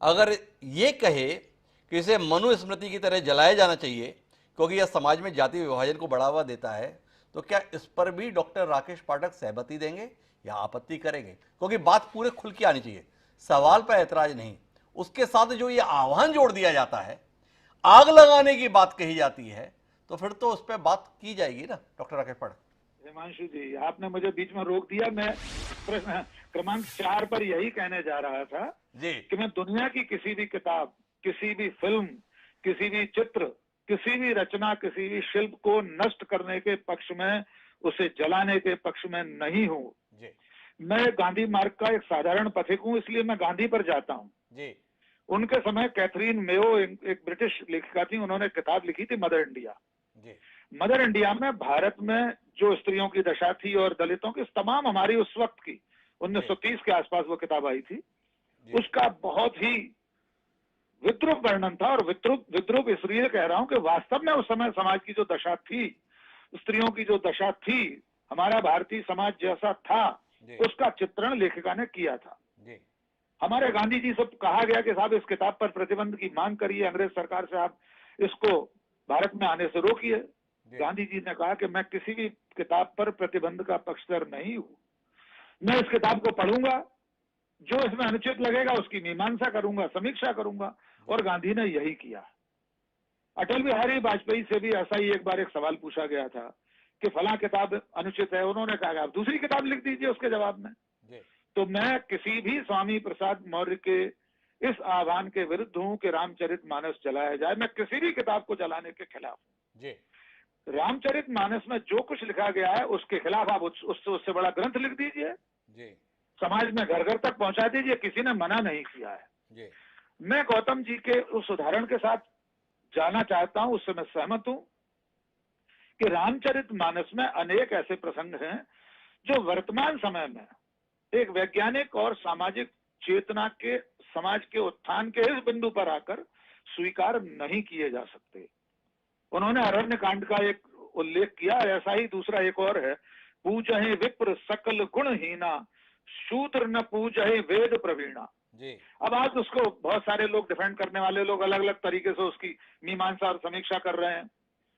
अगर ये कहे कि इसे मनुस्मृति की तरह जलाया जाना चाहिए क्योंकि यह समाज में जाति विभाजन को बढ़ावा देता है, तो क्या इस पर भी डॉक्टर राकेश पाठक सहमति देंगे या आपत्ति करेंगे? क्योंकि बात पूरे खुल के आनी चाहिए, सवाल पर ऐतराज नहीं। उसके साथ जो ये आह्वान जोड़ दिया जाता है, आग लगाने की बात कही जाती है, तो फिर तो उस पर बात की जाएगी ना डॉक्टर राकेश पाठक। हिमांशु जी, आपने मुझे बीच में रोक दिया। मैं प्रश्न क्रमांक 4 पर यही कहने जा रहा था जी कि मैं दुनिया की किसी भी किताब, किसी भी फिल्म, किसी भी चित्र, किसी भी रचना, किसी भी शिल्प को नष्ट करने के पक्ष में, उसे जलाने के पक्ष में नहीं हूँ। मैं गांधी मार्ग का एक साधारण पथिक हूँ, इसलिए मैं गांधी पर जाता हूँ। जी उनके समय कैथरीन मेयो एक ब्रिटिश लेखिका थी, उन्होंने किताब लिखी थी मदर इंडिया। मदर इंडिया में भारत में जो स्त्रियों की दशा थी और दलितों की, तमाम हमारी उस वक्त की 1930 के आसपास वो किताब आई थी, उसका बहुत ही विद्रूप वर्णन था। और विद्रूप इसलिए कह रहा हूं कि वास्तव में उस समय समाज की जो दशा थी, स्त्रियों की जो दशा थी, हमारा भारतीय समाज जैसा था, उसका चित्रण लेखिका ने किया था। हमारे गांधी जी से कहा गया कि साहब इस किताब पर प्रतिबंध की मांग करिए, अंग्रेज सरकार से आप इसको भारत में आने से रोकिए। गांधी जी ने कहा कि मैं किसी भी किताब पर प्रतिबंध का पक्षधर नहीं हूं, मैं इस किताब को पढ़ूंगा, जो इसमें अनुचित लगेगा उसकी मीमांसा करूंगा, समीक्षा करूंगा। और गांधी ने यही किया। अटल बिहारी वाजपेयी से भी ऐसा ही एक बार एक सवाल पूछा गया था कि फला किताब अनुचित है, उन्होंने कहा आप दूसरी किताब लिख दीजिए उसके जवाब में। तो मैं किसी भी स्वामी प्रसाद मौर्य के इस आह्वान के विरुद्ध हूं कि रामचरितमानस जलाया जाए। मैं किसी भी किताब को जलाने के खिलाफ हूं। रामचरितमानस में जो कुछ लिखा गया है उसके खिलाफ आप उससे बड़ा ग्रंथ लिख दीजिए, समाज में घर घर तक पहुंचा दीजिए, किसी ने मना नहीं किया है। मैं गौतम जी के उस उदाहरण के साथ जाना चाहता हूं, उससे मैं सहमत हूं कि रामचरितमानस में अनेक ऐसे प्रसंग हैं जो वर्तमान समय में एक वैज्ञानिक और सामाजिक चेतना के, समाज के उत्थान के इस बिंदु पर आकर स्वीकार नहीं किए जा सकते। उन्होंने अरण्य कांड का एक उल्लेख किया, ऐसा ही दूसरा एक और है, पूजहि विप्र सकल गुणहीना, शूद्र न पूजहि वेद प्रवीणा। अब आज उसको बहुत सारे लोग, डिफेंड करने वाले लोग अलग अलग तरीके से उसकी मीमांसा और समीक्षा कर रहे हैं,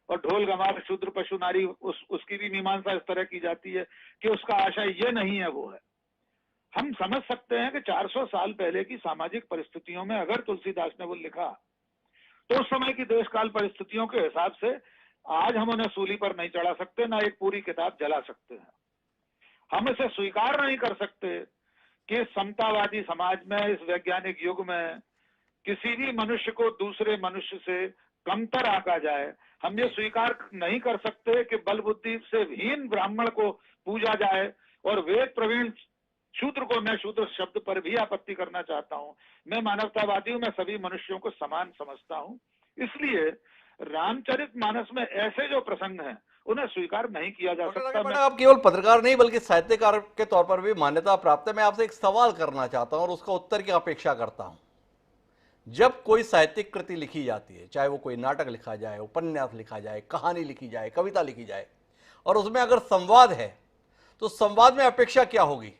और ढोल गंवार शूद्र पशु नारी उसकी भी मीमांसा इस तरह की जाती है कि उसका आशय ये नहीं है, वो है। हम समझ सकते हैं कि 400 साल पहले की सामाजिक परिस्थितियों में अगर तुलसीदास ने वो लिखा, तो उस समय की देशकाल परिस्थितियों के हिसाब से आज हम उन्हें सूली पर नहीं चढ़ा सकते, ना एक पूरी किताब जला सकते हैं। हम इसे स्वीकार नहीं कर सकते कि समतावादी समाज में, इस वैज्ञानिक युग में किसी भी मनुष्य को दूसरे मनुष्य से कमतर आंका जाए। हम ये स्वीकार नहीं कर सकते कि बल बुद्धि से हीन ब्राह्मण को पूजा जाए, और वेद प्रवीण शूद्र को, मैं शूद्र शब्द पर भी आपत्ति करना चाहता हूं। मैं मानवतावादी हूं, मैं सभी मनुष्यों को समान समझता हूं। इसलिए रामचरितमानस में ऐसे जो प्रसंग हैं उन्हें स्वीकार नहीं किया जा सकता। आप केवल पत्रकार नहीं बल्कि साहित्यकार के तौर पर भी मान्यता प्राप्त है। मैं आपसे एक सवाल करना चाहता हूं और उसका उत्तर की अपेक्षा करता हूं। जब कोई साहित्यिक कृति लिखी जाती है, चाहे वो कोई नाटक लिखा जाए, उपन्यास लिखा जाए, कहानी लिखी जाए, कविता लिखी जाए, और उसमें अगर संवाद है तो संवाद में अपेक्षा क्या होगी?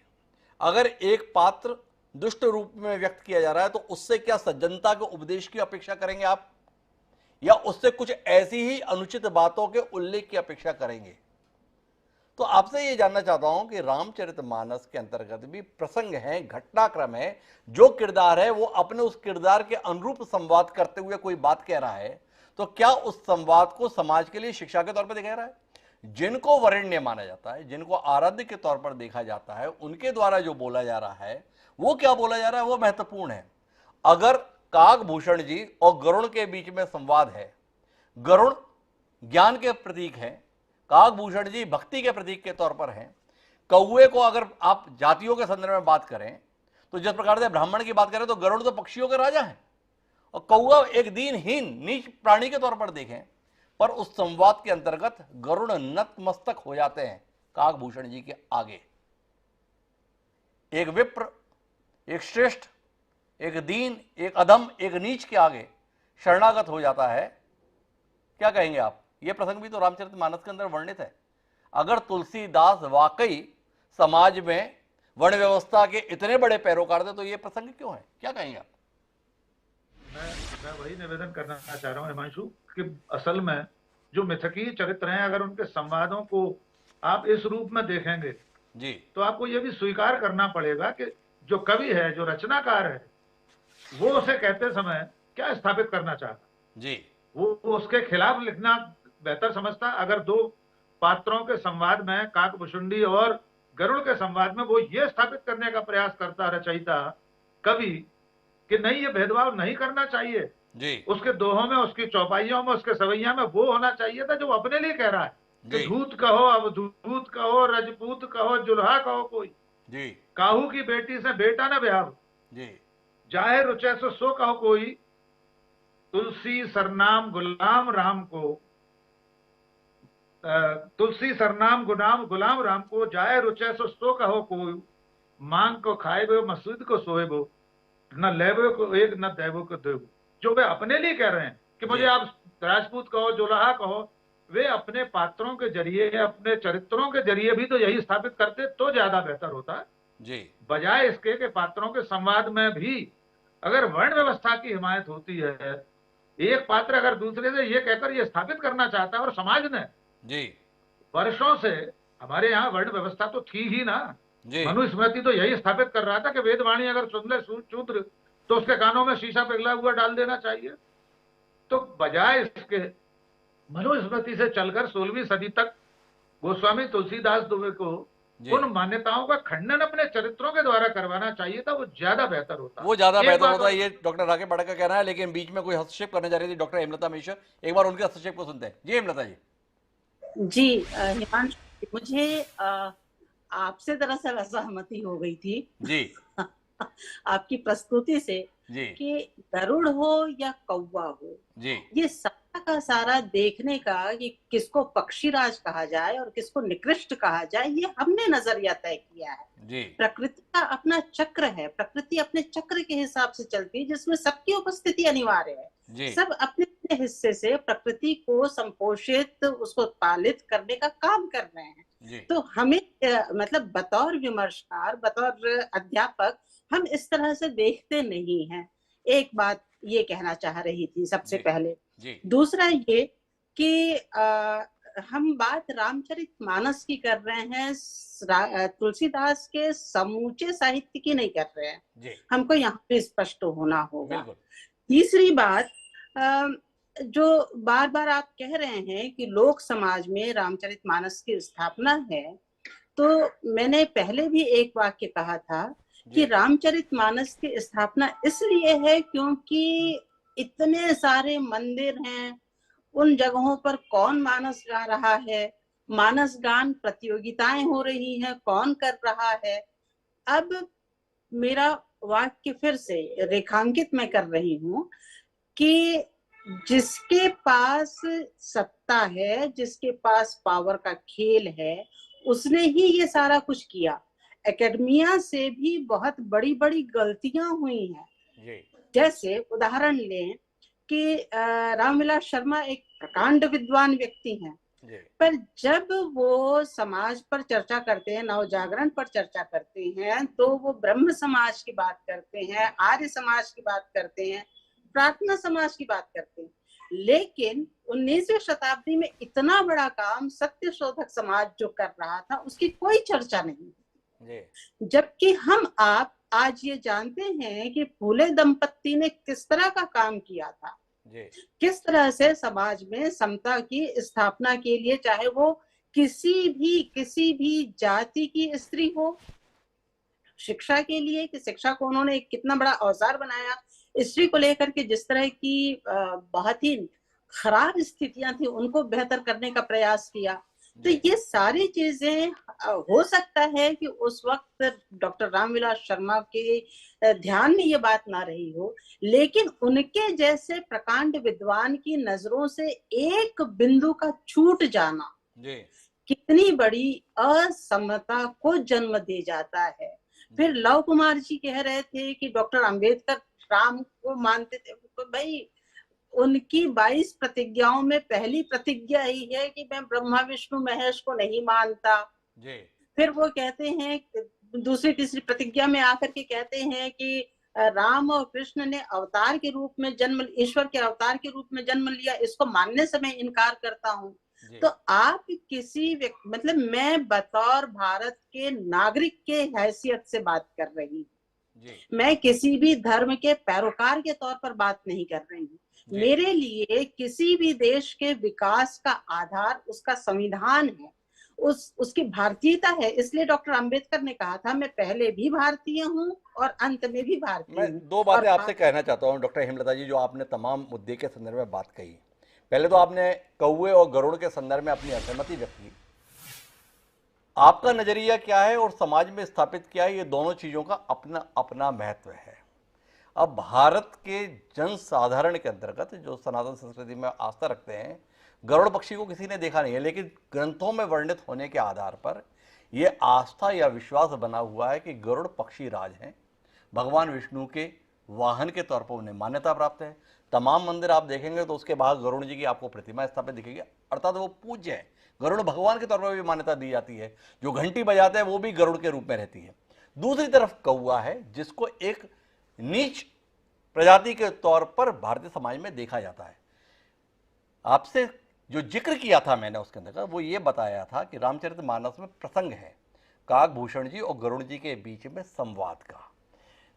अगर एक पात्र दुष्ट रूप में व्यक्त किया जा रहा है तो उससे क्या सज्जनता के उपदेश की अपेक्षा करेंगे आप, या उससे कुछ ऐसी ही अनुचित बातों के उल्लेख की अपेक्षा करेंगे? तो आपसे ये जानना चाहता हूं कि रामचरितमानस के अंतर्गत भी प्रसंग हैं, घटनाक्रम है, जो किरदार है वो अपने उस किरदार के अनुरूप संवाद करते हुए कोई बात कह रहा है, तो क्या उस संवाद को समाज के लिए शिक्षा के तौर पर दिखा रहा है? जिनको वरेण्य माना जाता है, जिनको आराध्य के तौर पर देखा जाता है, उनके द्वारा जो बोला जा रहा है वो क्या बोला जा रहा है, वो महत्वपूर्ण है। अगर काकभूषण जी और गरुड़ के बीच में संवाद है, गरुड़ ज्ञान के प्रतीक है, काकभूषण जी भक्ति के प्रतीक के तौर पर हैं। कौए को अगर आप जातियों के संदर्भ में बात करें तो जिस प्रकार से ब्राह्मण की बात करें तो गरुड़ तो पक्षियों के राजा हैं, और कौआ एक दीनहीन नीच प्राणी के तौर पर देखें, पर उस संवाद के अंतर्गत गरुड़ नतमस्तक हो जाते हैं काकभूषण जी के आगे। एक विप्र, एक श्रेष्ठ, एक दीन, एक अधम, एक नीच के आगे शरणागत हो जाता है। क्या कहेंगे आप? यह प्रसंग भी तो रामचरितमानस के अंदर वर्णित है। अगर तुलसीदास वाकई समाज में वर्ण व्यवस्था के इतने बड़े पैरोकार थे तो यह प्रसंग क्यों है? क्या कहेंगे आप? मैं वही निवेदन करना चाह रहा हूं हिमांशु कि असल में जो मिथकीय चरित्र हैं, अगर उनके संवादों को आप इस रूप में देखेंगे जी, तो आपको यह भी स्वीकार करना पड़ेगा कि जो कवि है, जो रचनाकार है, वो उसे कहते समय क्या स्थापित करना चाहता जी, वो उसके खिलाफ लिखना बेहतर समझता। अगर दो पात्रों के संवाद में, काकभुशुंडी और गरुड़ के संवाद में वो ये स्थापित करने का प्रयास करता रचयिता कवि कि नहीं, ये भेदभाव नहीं करना चाहिए जी। उसके दोहों में, उसकी चौपाइयों में, उसके सवैया में वो होना चाहिए था जो वो अपने लिए कह रहा है कि धूत कहो, अवधूत कहो, रजपूत कहो, जुल्हा कहो कोई जी, काहू की बेटी से बेटा न ब्याह जी, जाहे रुचे सो कहो कोई, तुलसी सरनाम गुलाम राम को, तुलसी सरनाम गुलाम राम को, जाए रुचे सो कहो कोई, मांग को खाए वो मसूद को सोए वो, न लेबो को एक न देवो को देवो। जो वे अपने लिए कह रहे हैं कि मुझे आप राजपूत कहो, जोलाहा कहो, वे अपने पात्रों के जरिए, अपने चरित्रों के जरिए भी तो यही स्थापित करते तो ज्यादा बेहतर होता है जी। बजाय इसके कि पात्रों के संवाद में भी अगर वर्ण व्यवस्था की हिमायत होती है, एक पात्र अगर दूसरे से ये कहकर ये स्थापित करना चाहता है, और समाज ने जी वर्षों से, हमारे यहाँ वर्ण व्यवस्था तो थी ही ना, मनुस्मृति तो यही स्थापित कर रहा था कि वेदवाणी अगर सुन ले शूद्र तो उसके कानों में शीशा पिघला हुआ डाल देना चाहिए। तो बजाय इसके मनुस्मृति से चलकर 16वीं सदी तक गोस्वामी तुलसीदास दुबे को उन मान्यताओं का खंडन अपने चरित्रों के द्वारा करवाना चाहिए था, वो ज्यादा बेहतर होता। वो ज्यादा बेहतर होता है, ये डॉक्टर राकेश पाठक का कहना है। लेकिन बीच में कोई हस्तक्षेप करने जा रही थी डॉक्टर हेमलता मिश्र, एक बार उनके हस्तक्षेप को सुनते हैं। जी हेमलता जी। जी हिमांशु, मुझे आपसे दरअसल असहमति हो गई थी जी आपकी प्रस्तुति से जी कि गरुड़ हो या कौवा हो जी, ये सारा का सारा देखने का कि किसको पक्षीराज कहा जाए और किसको निकृष्ट कहा जाए, ये हमने नजरिया तय किया है जी। प्रकृति का अपना चक्र है, प्रकृति अपने चक्र के हिसाब से चलती है जिसमें सबकी उपस्थिति अनिवार्य है जी। सब अपने अपने हिस्से से प्रकृति को संपोषित, उसको पालित करने का काम कर रहे हैं जी। तो हमें मतलब बतौर विमर्शकार, बतौर अध्यापक हम इस तरह से देखते नहीं हैं। एक बात ये कहना चाह रही थी सबसे पहले जी। दूसरा ये कि हम बात रामचरितमानस की कर रहे हैं, तुलसीदास के समूचे साहित्य की नहीं कर रहे हैं जी। हमको यहाँ पे स्पष्ट होना होगा। तीसरी बात, जो बार बार आप कह रहे हैं कि लोक समाज में रामचरितमानस की स्थापना है, तो मैंने पहले भी एक वाक्य कहा था कि रामचरितमानस की स्थापना इसलिए है क्योंकि इतने सारे मंदिर हैं, उन जगहों पर कौन मानस गा रहा है, मानस गान प्रतियोगिताएं हो रही हैं, कौन कर रहा है। अब मेरा वाक्य फिर से रेखांकित मैं कर रही हूँ कि जिसके पास सत्ता है, जिसके पास पावर का खेल है, उसने ही ये सारा कुछ किया। एकेडमिया से भी बहुत बड़ी बड़ी गलतियां हुई हैं। जैसे उदाहरण लें कि रामविलास शर्मा एक प्रकांड विद्वान व्यक्ति हैं, पर जब वो समाज पर चर्चा करते हैं, नवजागरण पर चर्चा करते हैं, तो वो ब्रह्म समाज की बात करते हैं, आर्य समाज की बात करते हैं, प्रार्थना समाज की बात करते हैं। लेकिन 19वीं शताब्दी में इतना बड़ा काम सत्य शोधक समाज जो कर रहा था उसकी कोई चर्चा नहीं। जबकि हम आप आज ये जानते हैं कि फूले दंपत्ति ने किस तरह का काम किया था, किस तरह से समाज में समता की स्थापना के लिए, चाहे वो किसी भी जाति की स्त्री हो, शिक्षा के लिए कि शिक्षा को उन्होंने एक कितना बड़ा औजार बनाया, स्त्री को लेकर के जिस तरह की बहुत ही खराब स्थितियां थी उनको बेहतर करने का प्रयास किया। तो ये सारी चीजें हो सकता है कि उस वक्त डॉक्टर रामविलास शर्मा के ध्यान में ये बात ना रही हो, लेकिन उनके जैसे प्रकांड विद्वान की नजरों से एक बिंदु का छूट जाना कितनी बड़ी असमता को जन्म दे जाता है। फिर लव कुमार जी कह रहे थे कि डॉक्टर अंबेडकर राम को मानते थे, तो भाई उनकी 22 प्रतिज्ञाओं में पहली प्रतिज्ञा ही है कि मैं ब्रह्मा विष्णु महेश को नहीं मानता जी। फिर वो कहते हैं, दूसरी तीसरी प्रतिज्ञा में आकर के कहते हैं कि राम और कृष्ण ने अवतार के रूप में जन्म, ईश्वर के अवतार के रूप में जन्म लिया, इसको मानने से मैं इनकार करता हूँ। तो आप किसी व्यक्ति, मतलब मैं बतौर भारत के नागरिक के हैसियत से बात कर रही हूँ, मैं किसी भी धर्म के पैरोकार के तौर पर बात नहीं कर रही हूँ। मेरे लिए किसी भी देश के विकास का आधार उसका संविधान है, उसकी भारतीयता है। इसलिए डॉक्टर अंबेडकर ने कहा था, मैं पहले भी भारतीय हूँ और अंत में भी भारतीय मैं हूँ। दो बातें आपसे कहना चाहता हूँ डॉक्टर हेमलता जी, जो आपने तमाम मुद्दे के संदर्भ में बात कही। पहले तो आपने कौवे और गरुड़ के संदर्भ में अपनी असहमति व्यक्त की। आपका नजरिया क्या है और समाज में स्थापित क्या है, ये दोनों चीजों का अपना अपना महत्व है। अब भारत के जन साधारण के अंतर्गत जो सनातन संस्कृति में आस्था रखते हैं, गरुड़ पक्षी को किसी ने देखा नहीं है, लेकिन ग्रंथों में वर्णित होने के आधार पर यह आस्था या विश्वास बना हुआ है कि गरुड़ पक्षी राज हैं, भगवान विष्णु के वाहन के तौर पर उन्हें मान्यता प्राप्त है। तमाम मंदिर आप देखेंगे तो उसके बाहर गरुड़ जी की आपको प्रतिमा स्थापित दिखेगी, अर्थात वो पूज्य है। गरुड़ भगवान के तौर पर भी मान्यता दी जाती है। जो घंटी बजाते हैं वो भी गरुड़ के रूप में रहती है। दूसरी तरफ कौवा है, जिसको एक नीच प्रजाति के तौर पर भारतीय समाज में देखा जाता है। आपसे जो जिक्र किया था मैंने उसके अंदर वो ये बताया था कि रामचरितमानस में प्रसंग है काकभूषण जी और गरुड़ जी के बीच में संवाद का।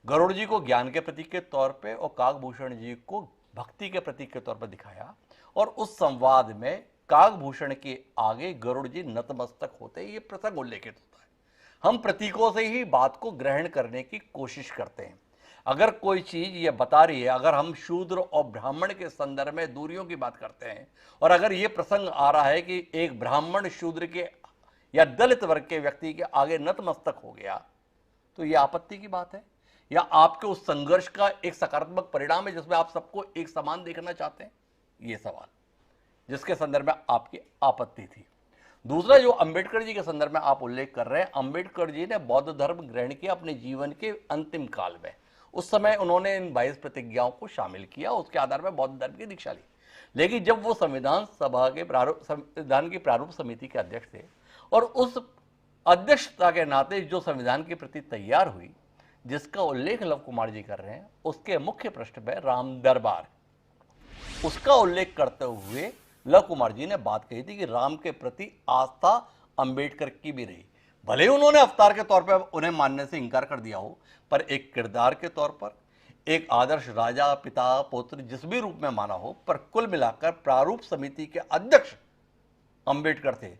गरुड़ जी को ज्ञान के प्रतीक के तौर पे और काकभूषण जी को भक्ति के प्रतीक के तौर पर दिखाया, और उस संवाद में काकभूषण के आगे गरुड़ जी नतमस्तक होते, ये प्रसंग उल्लेखित होता है। हम प्रतीकों से ही बात को ग्रहण करने की कोशिश करते हैं। अगर कोई चीज ये बता रही है, अगर हम शूद्र और ब्राह्मण के संदर्भ में दूरियों की बात करते हैं, और अगर ये प्रसंग आ रहा है कि एक ब्राह्मण शूद्र के या दलित वर्ग के व्यक्ति के आगे नतमस्तक हो गया, तो ये आपत्ति की बात है या आपके उस संघर्ष का एक सकारात्मक परिणाम है जिसमें आप सबको एक समान देखना चाहते हैं? ये सवाल जिसके संदर्भ में आपकी आपत्ति थी। दूसरा, जो अंबेडकर जी के संदर्भ में आप उल्लेख कर रहे हैं, अंबेडकर जी ने बौद्ध धर्म ग्रहण किया अपने जीवन के अंतिम काल में। उस समय उन्होंने इन 22 प्रतिज्ञाओं को शामिल किया, उसके आधार पर बौद्ध धर्म की दीक्षा ली। लेकिन जब वो संविधान सभा के संविधान की प्रारूप समिति के अध्यक्ष थे, और उस अध्यक्षता के नाते जो संविधान की प्रति तैयार हुई, जिसका उल्लेख लव कुमार जी कर रहे हैं, उसके मुख्य पृष्ठ पर राम दरबार, उसका उल्लेख करते हुए लव कुमार जी ने बात कही थी कि राम के प्रति आस्था अंबेडकर की भी रही। भले ही उन्होंने अवतार के तौर पर उन्हें मानने से इंकार कर दिया हो, पर एक किरदार के तौर पर, एक आदर्श राजा, पिता, पुत्र, जिस भी रूप में माना हो, पर कुल मिलाकर प्रारूप समिति के अध्यक्ष अंबेडकर थे,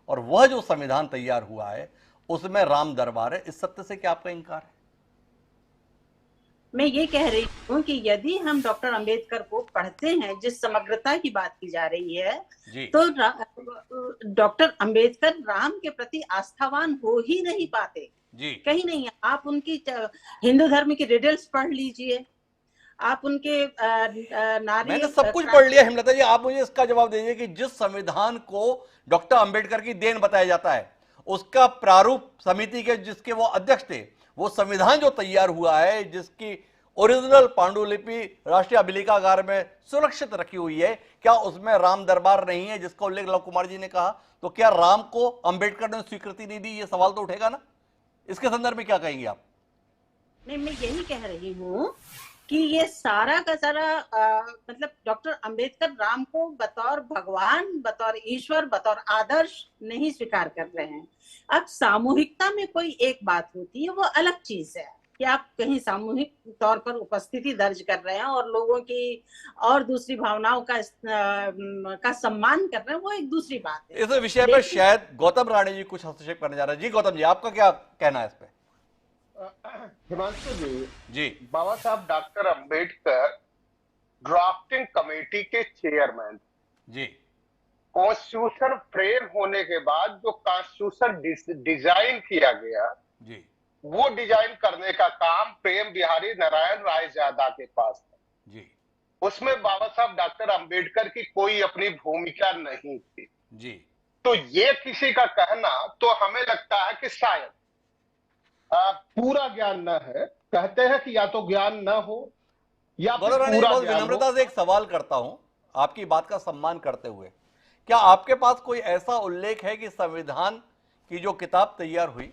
और वह जो संविधान तैयार हुआ है उसमें राम दरबार है। इस सत्य से क्या आपका इंकार है? मैं ये कह रही हूँ कि यदि हम डॉक्टर अंबेडकर को पढ़ते हैं, जिस समग्रता की बात की जा रही है, तो डॉक्टर अंबेडकर राम के प्रति आस्थावान हो ही नहीं पाते जी, कहीं नहीं। आप उनकी हिंदू धर्म की रिडल्स पढ़ लीजिए, आप उनके नारी, मैंने सब कुछ पढ़ लिया हेमलता जी। आप मुझे इसका जवाब दीजिए कि जिस संविधान को डॉक्टर अंबेडकर की देन बताया जाता है, उसका प्रारूप समिति के जिसके वो अध्यक्ष थे, वो संविधान जो तैयार हुआ है, जिसकी ओरिजिनल पांडुलिपि राष्ट्रीय अभिलेखागार में सुरक्षित रखी हुई है, क्या उसमें राम दरबार नहीं है जिसका उल्लेख लव कुमार जी ने कहा? तो क्या राम को अंबेडकर ने स्वीकृति नहीं दी? ये सवाल तो उठेगा ना। इसके संदर्भ में क्या कहेंगे आप? नहीं, मैं यही कह रही हूँ कि ये सारा का सारा मतलब डॉक्टर अंबेडकर राम को बतौर भगवान, बतौर ईश्वर, बतौर आदर्श नहीं स्वीकार कर रहे हैं। अब सामूहिकता में कोई एक बात होती है, वो अलग चीज है कि आप कहीं सामूहिक तौर पर उपस्थिति दर्ज कर रहे हैं और लोगों की और दूसरी भावनाओं का सम्मान कर रहे हैं, वो एक दूसरी बात है। इस विषय पर शायद गौतम राणे जी कुछ हस्तक्षेप करने जा रहे हैं। जी गौतम जी, आपका क्या कहना है इस पे? हिमांशु जी, बाबा साहब डॉक्टर अंबेडकर ड्राफ्टिंग कमेटी के चेयरमैन जी। कॉन्स्टिट्यूशन फ्रेम होने के बाद जो कॉन्स्टिट्यूशन डिजाइन किया गया जी, वो डिजाइन करने का काम प्रेम बिहारी नारायण राय ज्यादा के पास था जी। उसमें बाबा साहब डॉक्टर अंबेडकर की कोई अपनी भूमिका नहीं थी जी। तो ये किसी का कहना, तो हमें लगता है कि शायद पूरा ज्ञान न है। कहते हैं कि या तो ज्ञान न हो या फिर पूरा बहुत विनम्रता से एक सवाल करता हूं आपकी बात का सम्मान करते हुए, क्या आपके पास कोई ऐसा उल्लेख है कि संविधान की जो किताब तैयार हुई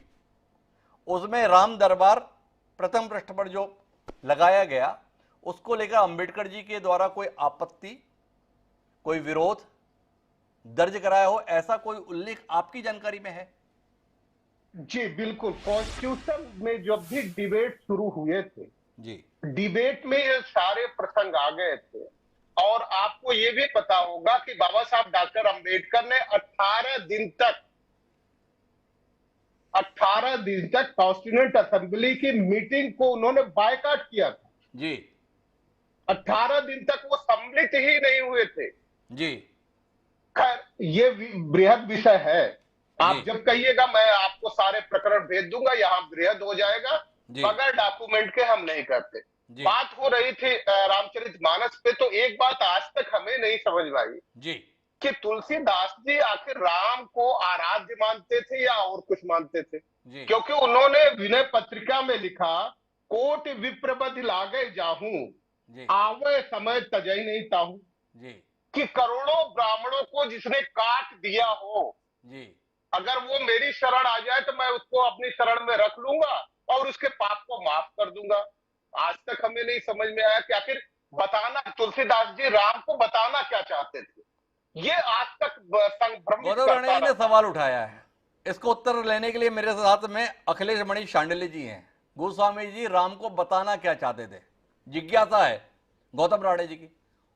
उसमें राम दरबार प्रथम पृष्ठ पर जो लगाया गया, उसको लेकर अंबेडकर जी के द्वारा कोई आपत्ति, कोई विरोध दर्ज कराया हो, ऐसा कोई उल्लेख आपकी जानकारी में है? जी बिल्कुल। कॉन्स्टिट्यूशन में जब भी डिबेट शुरू हुए थे जी, डिबेट में ये सारे प्रसंग आ गए थे और आपको ये भी पता होगा कि बाबा साहब डॉक्टर अंबेडकर ने 18 दिन तक कॉन्स्टिट्यूएंट असेंबली की मीटिंग को उन्होंने बायकॉट किया था जी। 18 दिन तक वो सम्मिलित ही नहीं हुए थे जी। खैर ये बृहद विषय है, आप जब कहिएगा मैं आपको सारे प्रकरण भेज दूंगा, यहाँ बृहद हो जाएगा, बगैर डॉक्यूमेंट के हम नहीं करते। बात हो रही थी रामचरितमानस पे, तो एक बात आज तक हमें नहीं समझ में आई जी कि तुलसीदास जी आखिर राम को आराध्य मानते थे या और कुछ मानते थे, क्योंकि उन्होंने विनय पत्रिका में लिखा, कोट विप्रबधि लागे जाहूं, आवे समय तजई नहीं ताहू, कि करोड़ों ब्राह्मणों को जिसने काट दिया हो, अगर वो मेरी शरण आ जाए तो मैं उसको अपनी शरण में रख लूंगा और उसके पाप को माफ कर दूंगा। आज तक हमें नहीं समझ में आया कि आखिर बताना तुलसीदास जी राम को बताना क्या चाहते थे, ये आज तक संभ्रमित करता ने सवाल उठाया है। इसको उत्तर लेने के लिए मेरे साथ में अखिलेश मणि शांडिल्य जी हैं। गोस्वामी जी राम को बताना क्या चाहते थे, जिज्ञासा है गौतम राणे जी की,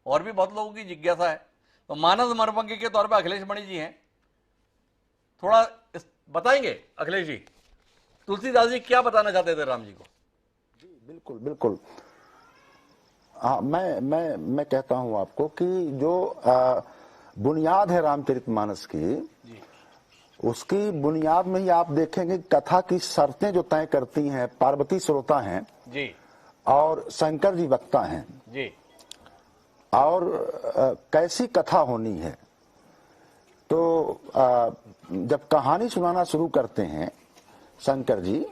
और भी बहुत लोगों की जिज्ञासा है। तो मानस मर्मज्ञ के तौर पर अखिलेश मणि जी हैं, थोड़ा बताएंगे अखिलेश जी, तुलसीदास जी क्या बताना चाहते थे राम जी को? जी बिल्कुल बिल्कुल। हाँ, मैं कहता हूं आपको कि जो बुनियाद है रामचरितमानस की, उसकी बुनियाद में ही आप देखेंगे कथा की शर्तें जो तय करती हैं, पार्वती श्रोता हैं जी और शंकर जी वक्ता हैं जी, और कैसी कथा होनी है। तो जब कहानी सुनाना शुरू करते हैं शंकर जी,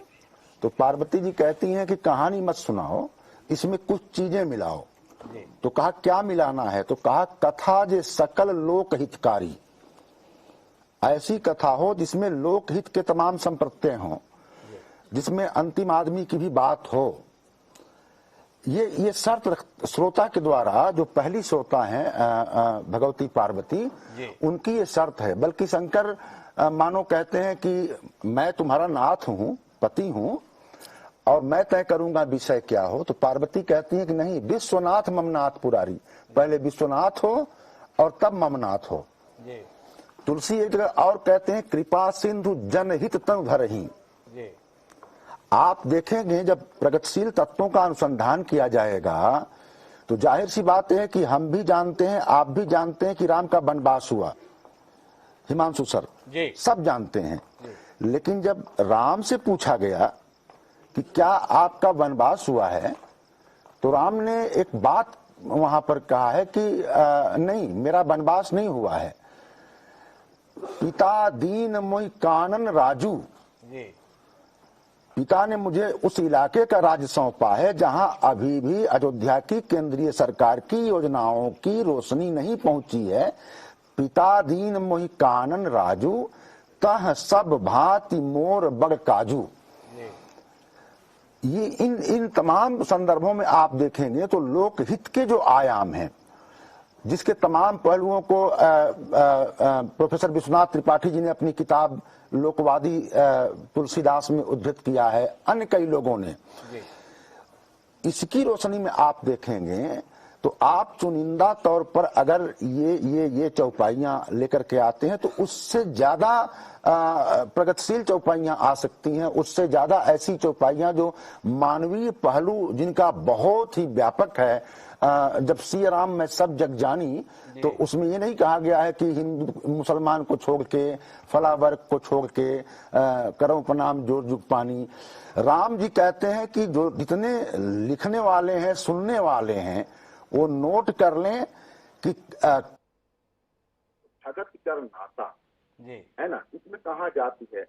तो पार्वती जी कहती हैं कि कहानी मत सुनाओ, इसमें कुछ चीजें मिलाओ। तो कहा क्या मिलाना है? तो कहा कथा जे सकल लोक हितकारी, ऐसी कथा हो जिसमें लोकहित के तमाम संप्रत्यय हों, जिसमें अंतिम आदमी की भी बात हो। ये शर्त श्रोता के द्वारा, जो पहली श्रोता हैं भगवती पार्वती, उनकी ये शर्त है। बल्कि शंकर मानो कहते हैं कि मैं तुम्हारा नाथ हूं, पति हूं, और मैं तय करूंगा विषय क्या हो। तो पार्वती कहती है कि नहीं, विश्वनाथ ममनाथ पुरारी, पहले विश्वनाथ हो और तब ममनाथ हो। तुलसी एक जगह और कहते हैं कृपा सिंधु जनहित तनु धरहि। आप देखेंगे जब प्रगतिशील तत्वों का अनुसंधान किया जाएगा तो जाहिर सी बात है कि हम भी जानते हैं, आप भी जानते हैं कि राम का वनवास हुआ, हिमांशु सर सब जानते हैं। लेकिन जब राम से पूछा गया कि क्या आपका वनवास हुआ है, तो राम ने एक बात वहां पर कहा है कि नहीं, मेरा वनवास नहीं हुआ है। पिता दीन मोहि कानन राजू, पिता ने मुझे उस इलाके का राज सौंपा है जहां अभी भी अयोध्या की केंद्रीय सरकार की योजनाओं की रोशनी नहीं पहुंची है। पिता दीन मोहि कानन राजू, तह सब भांति मोर बग काजू। ये इन तमाम संदर्भों में आप देखेंगे तो लोकहित के जो आयाम हैं, जिसके तमाम पहलुओं को प्रोफेसर विश्वनाथ त्रिपाठी जी ने अपनी किताब लोकवादी तुलसीदास में उद्धृत किया है, अन्य कई लोगों ने। इसकी रोशनी में आप देखेंगे तो आप चुनिंदा तौर पर अगर ये चौपाइयां लेकर के आते हैं तो उससे ज्यादा प्रगतिशील चौपाइयां आ सकती हैं, उससे ज्यादा ऐसी चौपाइयां जो मानवीय पहलू जिनका बहुत ही व्यापक है। जब सिया राम में सब जग जानी, तो उसमें ये नहीं कहा गया है कि हिंदू मुसलमान को छोड़ के, फला वर्ग को छोड़ के करो प्रणाम जोर जुग पानी। राम जी कहते हैं कि जो जितने लिखने वाले हैं, सुनने वाले हैं, वो नोट कर लें कि भगत कर नाता है ना, इसमें कहा जाती है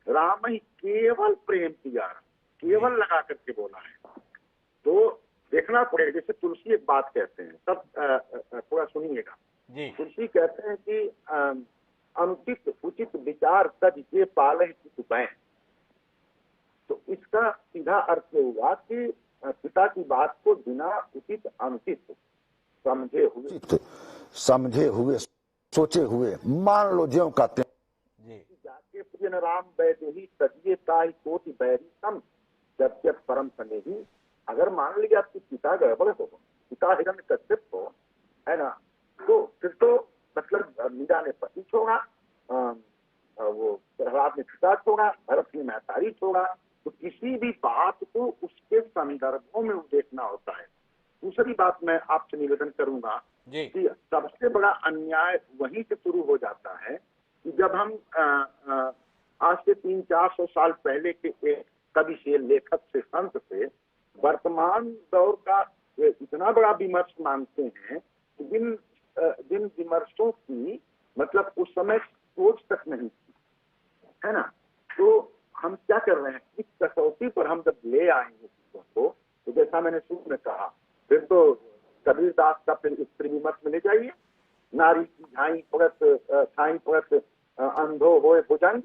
राम ही केवल प्रेम किया, केवल लगा करके बोला है। तो देखना पड़ेगा, जैसे तुलसी एक बात कहते हैं, सब थोड़ा सुनिएगा। तुलसी कहते हैं कि अनुचित उचित विचार तज ये पाले चित बैं। तो इसका सीधा अर्थ ये हुआ कि पिता की बात को बिना उचित अनुचित समझे हुए सोचे हुए मान लो ज्यों का त्यों। जाके प्रियन राम बैदेही तजिए ताहि कोटि बैरी सम, जब जब परम सनेही। अगर मान लिया आपके पिता गड़बड़ हो, पिता हिरण्यकश्यप हो, है ना, तो फिर तो मतलब मीरा ने पति छोड़ा, वो प्रहलाद ने पिता छोड़ा, भरत ने महतारी छोड़ा। तो किसी भी बात को उसके संदर्भों में देखना होता है। दूसरी बात मैं आपसे निवेदन करूंगा कि सबसे बड़ा अन्याय वहीं से शुरू हो जाता है कि जब हम आज से 300-400 साल पहले के एक कवि से, लेखक से, संत से वर्तमान दौर का इतना बड़ा विमर्श मानते हैं कि जिन विमर्शों की मतलब उस समय सोच तक नहीं थी, है ना। तो हम क्या कर रहे हैं, इस कसौटी पर हम जब ले आएंगे चीजों को, तो जैसा मैंने शुरू में कहा, फिर तो कबीरदास का फिर स्त्री विमर्श में ले जाइए, नारी की झाई पड़त अंधो होए भुजंग,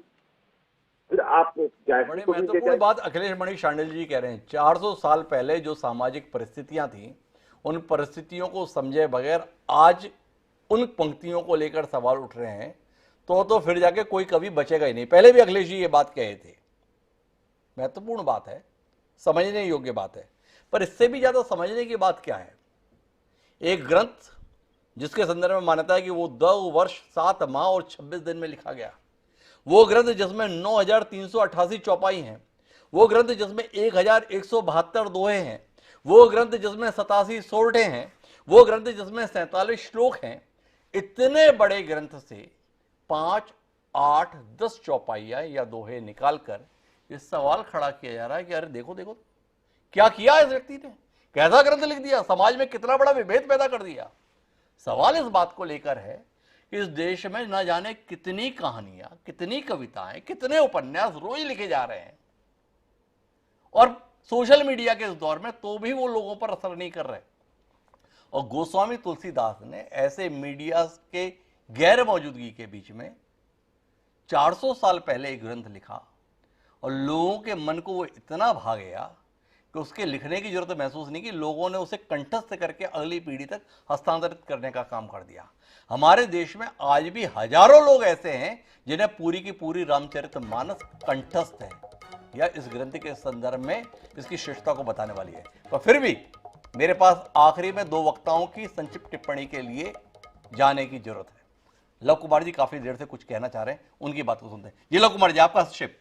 फिर आप बड़ी महत्वपूर्ण बात अखिलेश मणि शांडिल जी कह रहे हैं। 400 साल पहले जो सामाजिक परिस्थितियां थी, उन परिस्थितियों को समझे बगैर आज उन पंक्तियों को लेकर सवाल उठ रहे हैं, तो फिर जाके कोई कभी बचेगा ही नहीं। पहले भी अखिलेश जी ये बात कहे थे। महत्वपूर्ण बात है, समझने योग्य बात है, पर इससे भी ज्यादा समझने की बात क्या है, एक ग्रंथ जिसके संदर्भ में मान्यता है कि वो 2 वर्ष 7 माह और 26 दिन में लिखा गया, वो ग्रंथ जिसमें 9388 चौपाई हैं, वो ग्रंथ जिसमें 1172 दोहे हैं, वो ग्रंथ जिसमें 87 सोरठे हैं, वो ग्रंथ जिसमें 47 श्लोक हैं, इतने बड़े ग्रंथ से 5, 8, 10 चौपाइयां या दोहे निकालकर ये सवाल खड़ा किया जा रहा है कि अरे देखो देखो क्या किया इस व्यक्ति ने, कैसा ग्रंथ लिख दिया, समाज में कितना बड़ा विभेद पैदा कर दिया। सवाल इस बात को लेकर है कि इस देश में न जाने कितनी कहानियां, कितनी कविताएं, कितने उपन्यास रोज लिखे जा रहे हैं, और सोशल मीडिया के इस दौर में तो भी वो लोगों पर असर नहीं कर रहे। और गोस्वामी तुलसीदास ने ऐसे मीडिया के गैर मौजूदगी के बीच में 400 साल पहले एक ग्रंथ लिखा, और लोगों के मन को वो इतना भा गया कि उसके लिखने की जरूरत महसूस नहीं की, लोगों ने उसे कंठस्थ करके अगली पीढ़ी तक हस्तांतरित करने का काम कर दिया। हमारे देश में आज भी हजारों लोग ऐसे हैं जिन्हें पूरी की पूरी रामचरितमानस कंठस्थ है या इस ग्रंथ के संदर्भ में इसकी श्रेष्ठता को बताने वाली है। पर फिर भी मेरे पास आखिरी में 2 वक्ताओं की संक्षिप्त टिप्पणी के लिए जाने की जरूरत है। लव कुमार जी काफी देर से कुछ कहना चाह रहे हैं, उनकी बात को सुनते हैं। जी लव कुमार जी, आपका हस्तक्षेप।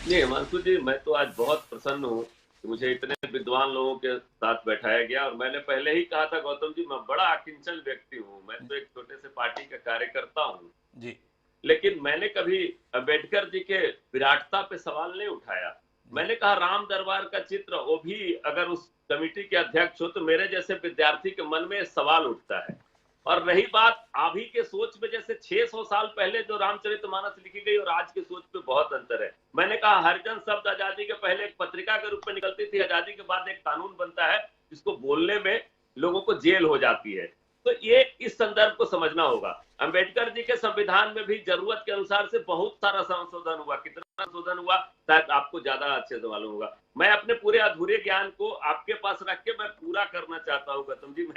नहीं हिमांशु जी, मैं तो आज बहुत प्रसन्न हूँ कि मुझे इतने विद्वान लोगों के साथ बैठाया गया, और मैंने पहले ही कहा था गौतम जी, मैं बड़ा अकिंचन व्यक्ति हूँ, मैं तो एक छोटे से पार्टी का कार्यकर्ता हूँ जी, लेकिन मैंने कभी अम्बेडकर जी के विराटता पे सवाल नहीं उठाया। मैंने कहा राम दरबार का चित्र, वो भी अगर उस कमेटी के अध्यक्ष हो तो मेरे जैसे विद्यार्थी के मन में सवाल उठता है। और रही बात अभी के सोच में, जैसे 600 साल पहले जो रामचरितमानस लिखी गई और आज के सोच पे बहुत अंतर है। मैंने कहा हरिजन शब्द आजादी के पहले एक पत्रिका के रूप में निकलती थी, आजादी के बाद एक कानून बनता है जिसको बोलने में लोगों को जेल हो जाती है। तो ये इस संदर्भ को समझना होगा। अंबेडकर जी के संविधान में भी जरूरत के अनुसार से बहुत सारा संशोधन हुआ, कितना संशोधन हुआ शायद आपको ज्यादा अच्छे से मालूम होगा। मैं अपने पूरे अधूरे ज्ञान को आपके पास रख के मैं पूरा करना चाहता हूँ गौतम जी।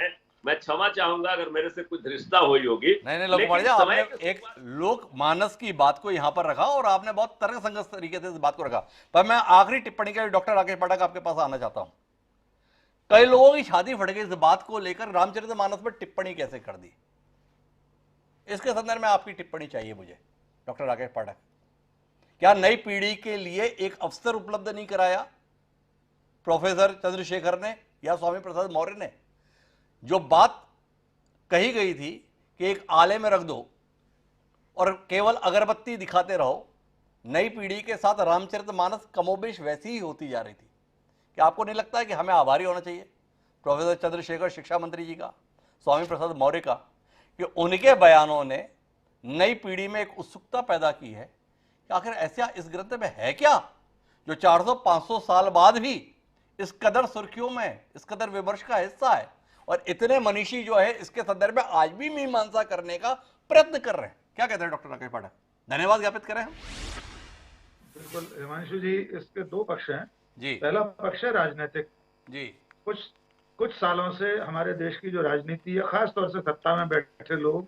मैं क्षमा चाहूंगा अगर मेरे से कुछ धृष्टता हुई होगी। नहीं लोकमान्य, आपने एक लोक मानस की बात को यहाँ पर रखा और आपने बहुत तर्कसंगत तरीके से इस बात को रखा। पर मैं आखिरी टिप्पणी के लिए डॉक्टर राकेश पाठक आपके पास आना चाहता हूँ। कई लोगों की छाती फट गई इस बात को लेकर रामचरितमानस पर टिप्पणी कैसे कर दी, इसके संदर्भ में आपकी टिप्पणी चाहिए मुझे डॉक्टर राकेश पाठक। क्या नई पीढ़ी के लिए एक अवसर उपलब्ध नहीं कराया प्रोफेसर चंद्रशेखर ने या स्वामी प्रसाद मौर्य ने? जो बात कही गई थी कि एक आले में रख दो और केवल अगरबत्ती दिखाते रहो, नई पीढ़ी के साथ रामचरितमानस कमोबेश वैसी ही होती जा रही थी। क्या आपको नहीं लगता है कि हमें आभारी होना चाहिए प्रोफेसर चंद्रशेखर शिक्षा मंत्री जी का, स्वामी प्रसाद मौर्य का, कि उनके बयानों ने नई पीढ़ी में एक उत्सुकता पैदा की है कि आखिर ऐसा इस ग्रंथ में है क्या जो 400-500 साल बाद भी इस कदर सुर्खियों में, इस कदर विमर्श का हिस्सा है, और इतने मनीषी जो है इसके संदर्भ में आज भी मीमांसा करने का प्रयत्न कर रहे हैं। क्या कहते हैं डॉक्टर राकेश पाठक? धन्यवाद ज्ञापित करें हम। बिल्कुल हिमांशु जी, इसके 2 पक्ष हैं जी। पहला पक्ष है राजनीतिक जी। कुछ सालों से हमारे देश की जो राजनीति है, खास तौर से सत्ता में बैठे लोग,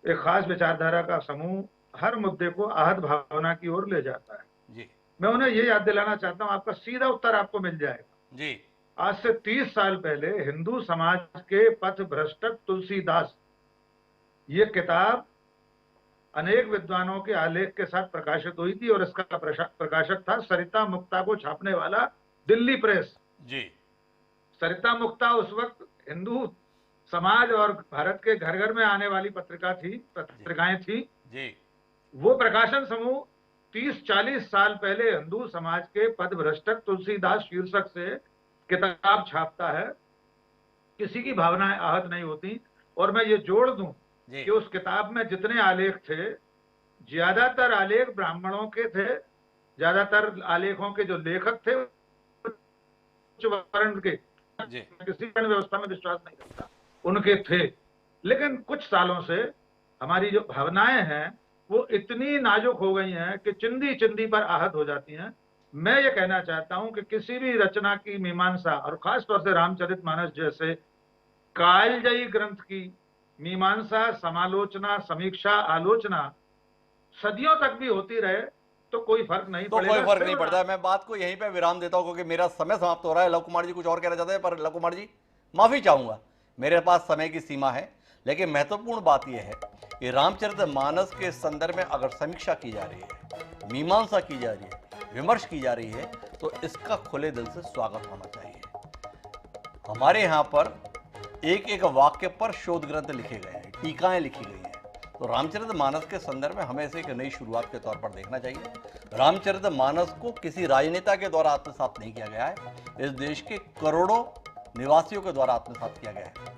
एक खास विचारधारा का समूह हर मुद्दे को आहत भावना की ओर ले जाता है जी। मैं उन्हें ये याद दिलाना चाहता हूँ, आपका सीधा उत्तर आपको मिल जाएगा जी। आज से 30 साल पहले हिंदू समाज के पथ भ्रष्टक तुलसीदास, ये किताब अनेक विद्वानों के आलेख के साथ प्रकाशित हुई थी और इसका प्रकाशक था सरिता मुक्ता को छापने वाला दिल्ली प्रेस जी। सरिता मुक्ता उस वक्त हिंदू समाज और भारत के घर घर में आने वाली पत्रिकाएं थी जी। वो प्रकाशन समूह 30-40 साल पहले हिंदू समाज के पथ भ्रष्टक तुलसीदास शीर्षक से किताब छापता है। किसी की भावनाएं आहत नहीं होती। और मैं ये जोड़ दूं कि उस किताब में जितने आलेख थे, ज्यादातर आलेख ब्राह्मणों के थे, ज्यादातर आलेखों के जो लेखक थे उच्च वर्ण के, किसी वर्ण व्यवस्था में विश्वास नहीं करता, उनके थे। लेकिन कुछ सालों से हमारी जो भावनाएं हैं वो इतनी नाजुक हो गई हैं कि चिंदी चिंदी पर आहत हो जाती हैं। मैं ये कहना चाहता हूं कि किसी भी रचना की मीमांसा, और खासतौर से रामचरितमानस जैसे कालजयी ग्रंथ की मीमांसा, समालोचना, समीक्षा, आलोचना सदियों तक भी होती रहे तो कोई फर्क नहीं पड़ेगा। कोई फर्क नहीं पड़ता। मैं बात को यहीं पे विराम देता हूं क्योंकि मेरा समय समाप्त हो रहा है। लव कुमार जी कुछ और कहना चाहते हैं, पर लव कुमार जी माफी चाहूंगा, मेरे पास समय की सीमा है। लेकिन महत्वपूर्ण बात यह है कि रामचरितमानस के संदर्भ में अगर समीक्षा की जा रही है, मीमांसा की जा रही है, विमर्श की जा रही है, तो इसका खुले दिल से स्वागत होना चाहिए। हमारे यहाँ पर एक एक वाक्य पर शोध ग्रंथ लिखे गए हैं, टीकाएं लिखी गई हैं। तो रामचरितमानस के संदर्भ में हमें इसे एक नई शुरुआत के तौर पर देखना चाहिए। रामचरितमानस को किसी राजनेता के द्वारा आत्मसात नहीं किया गया है, इस देश के करोड़ों निवासियों के द्वारा आत्मसात किया गया है।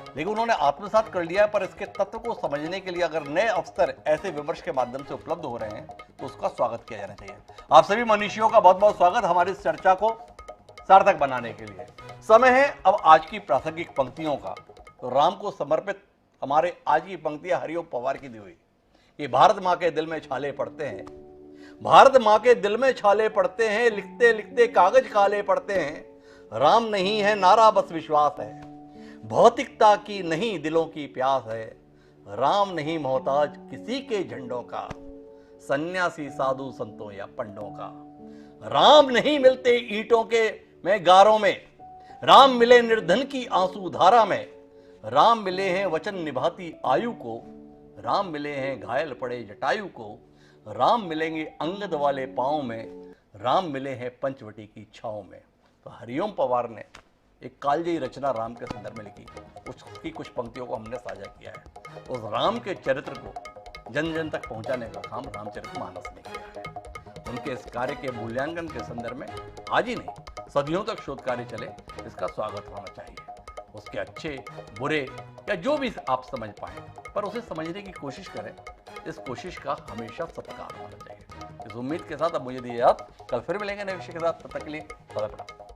लेकिन उन्होंने आत्मसात कर लिया है, पर इसके तत्व को समझने के लिए अगर नए अवसर ऐसे विमर्श के माध्यम से उपलब्ध हो रहे हैं तो उसका स्वागत किया जाना चाहिए। आप सभी मनीषियों का बहुत बहुत स्वागत हमारी इस चर्चा को सार्थक बनाने के लिए। समय है अब आज की प्रासंगिक पंक्तियों का। तो राम को समर्पित हमारे आज की पंक्तियां हरिओम पवार की दी हुई कि भारत माँ के दिल में छाले पड़ते हैं, भारत माँ के दिल में छाले पड़ते हैं, लिखते लिखते कागज काले पड़ते हैं। राम नहीं है नारा बस विश्वास है, भौतिकता की नहीं दिलों की प्यास है। राम नहीं मोहताज किसी के झंडों का, सन्यासी साधु संतों या पंडों का। राम नहीं मिलते ईंटों के में गारों में, राम मिले निर्धन की आंसू धारा में। राम मिले हैं वचन निभाती आयु को, राम मिले हैं घायल पड़े जटायु को। राम मिलेंगे अंगद वाले पांव में, राम मिले हैं पंचवटी की छांव में। तो हरिओम पवार ने एक कालजयी रचना राम के संदर्भ में लिखी, उसकी कुछ पंक्तियों को हमने साझा किया है। उस राम के चरित्र को जन जन तक पहुंचाने का काम रामचरितमानस ने किया है। उनके इस कार्य के मूल्यांकन के संदर्भ में आज ही नहीं सदियों तक शोध कार्य चले, इसका स्वागत होना चाहिए। उसके अच्छे बुरे या जो भी आप समझ पाए, पर उसे समझने की कोशिश करें। इस कोशिश का हमेशा सत्कार होना चाहिए। इस उम्मीद के साथ अब मुझे दीजिए, कल फिर मिलेंगे नए विषय के साथ। तब तक के लिए सदा प्रणाम।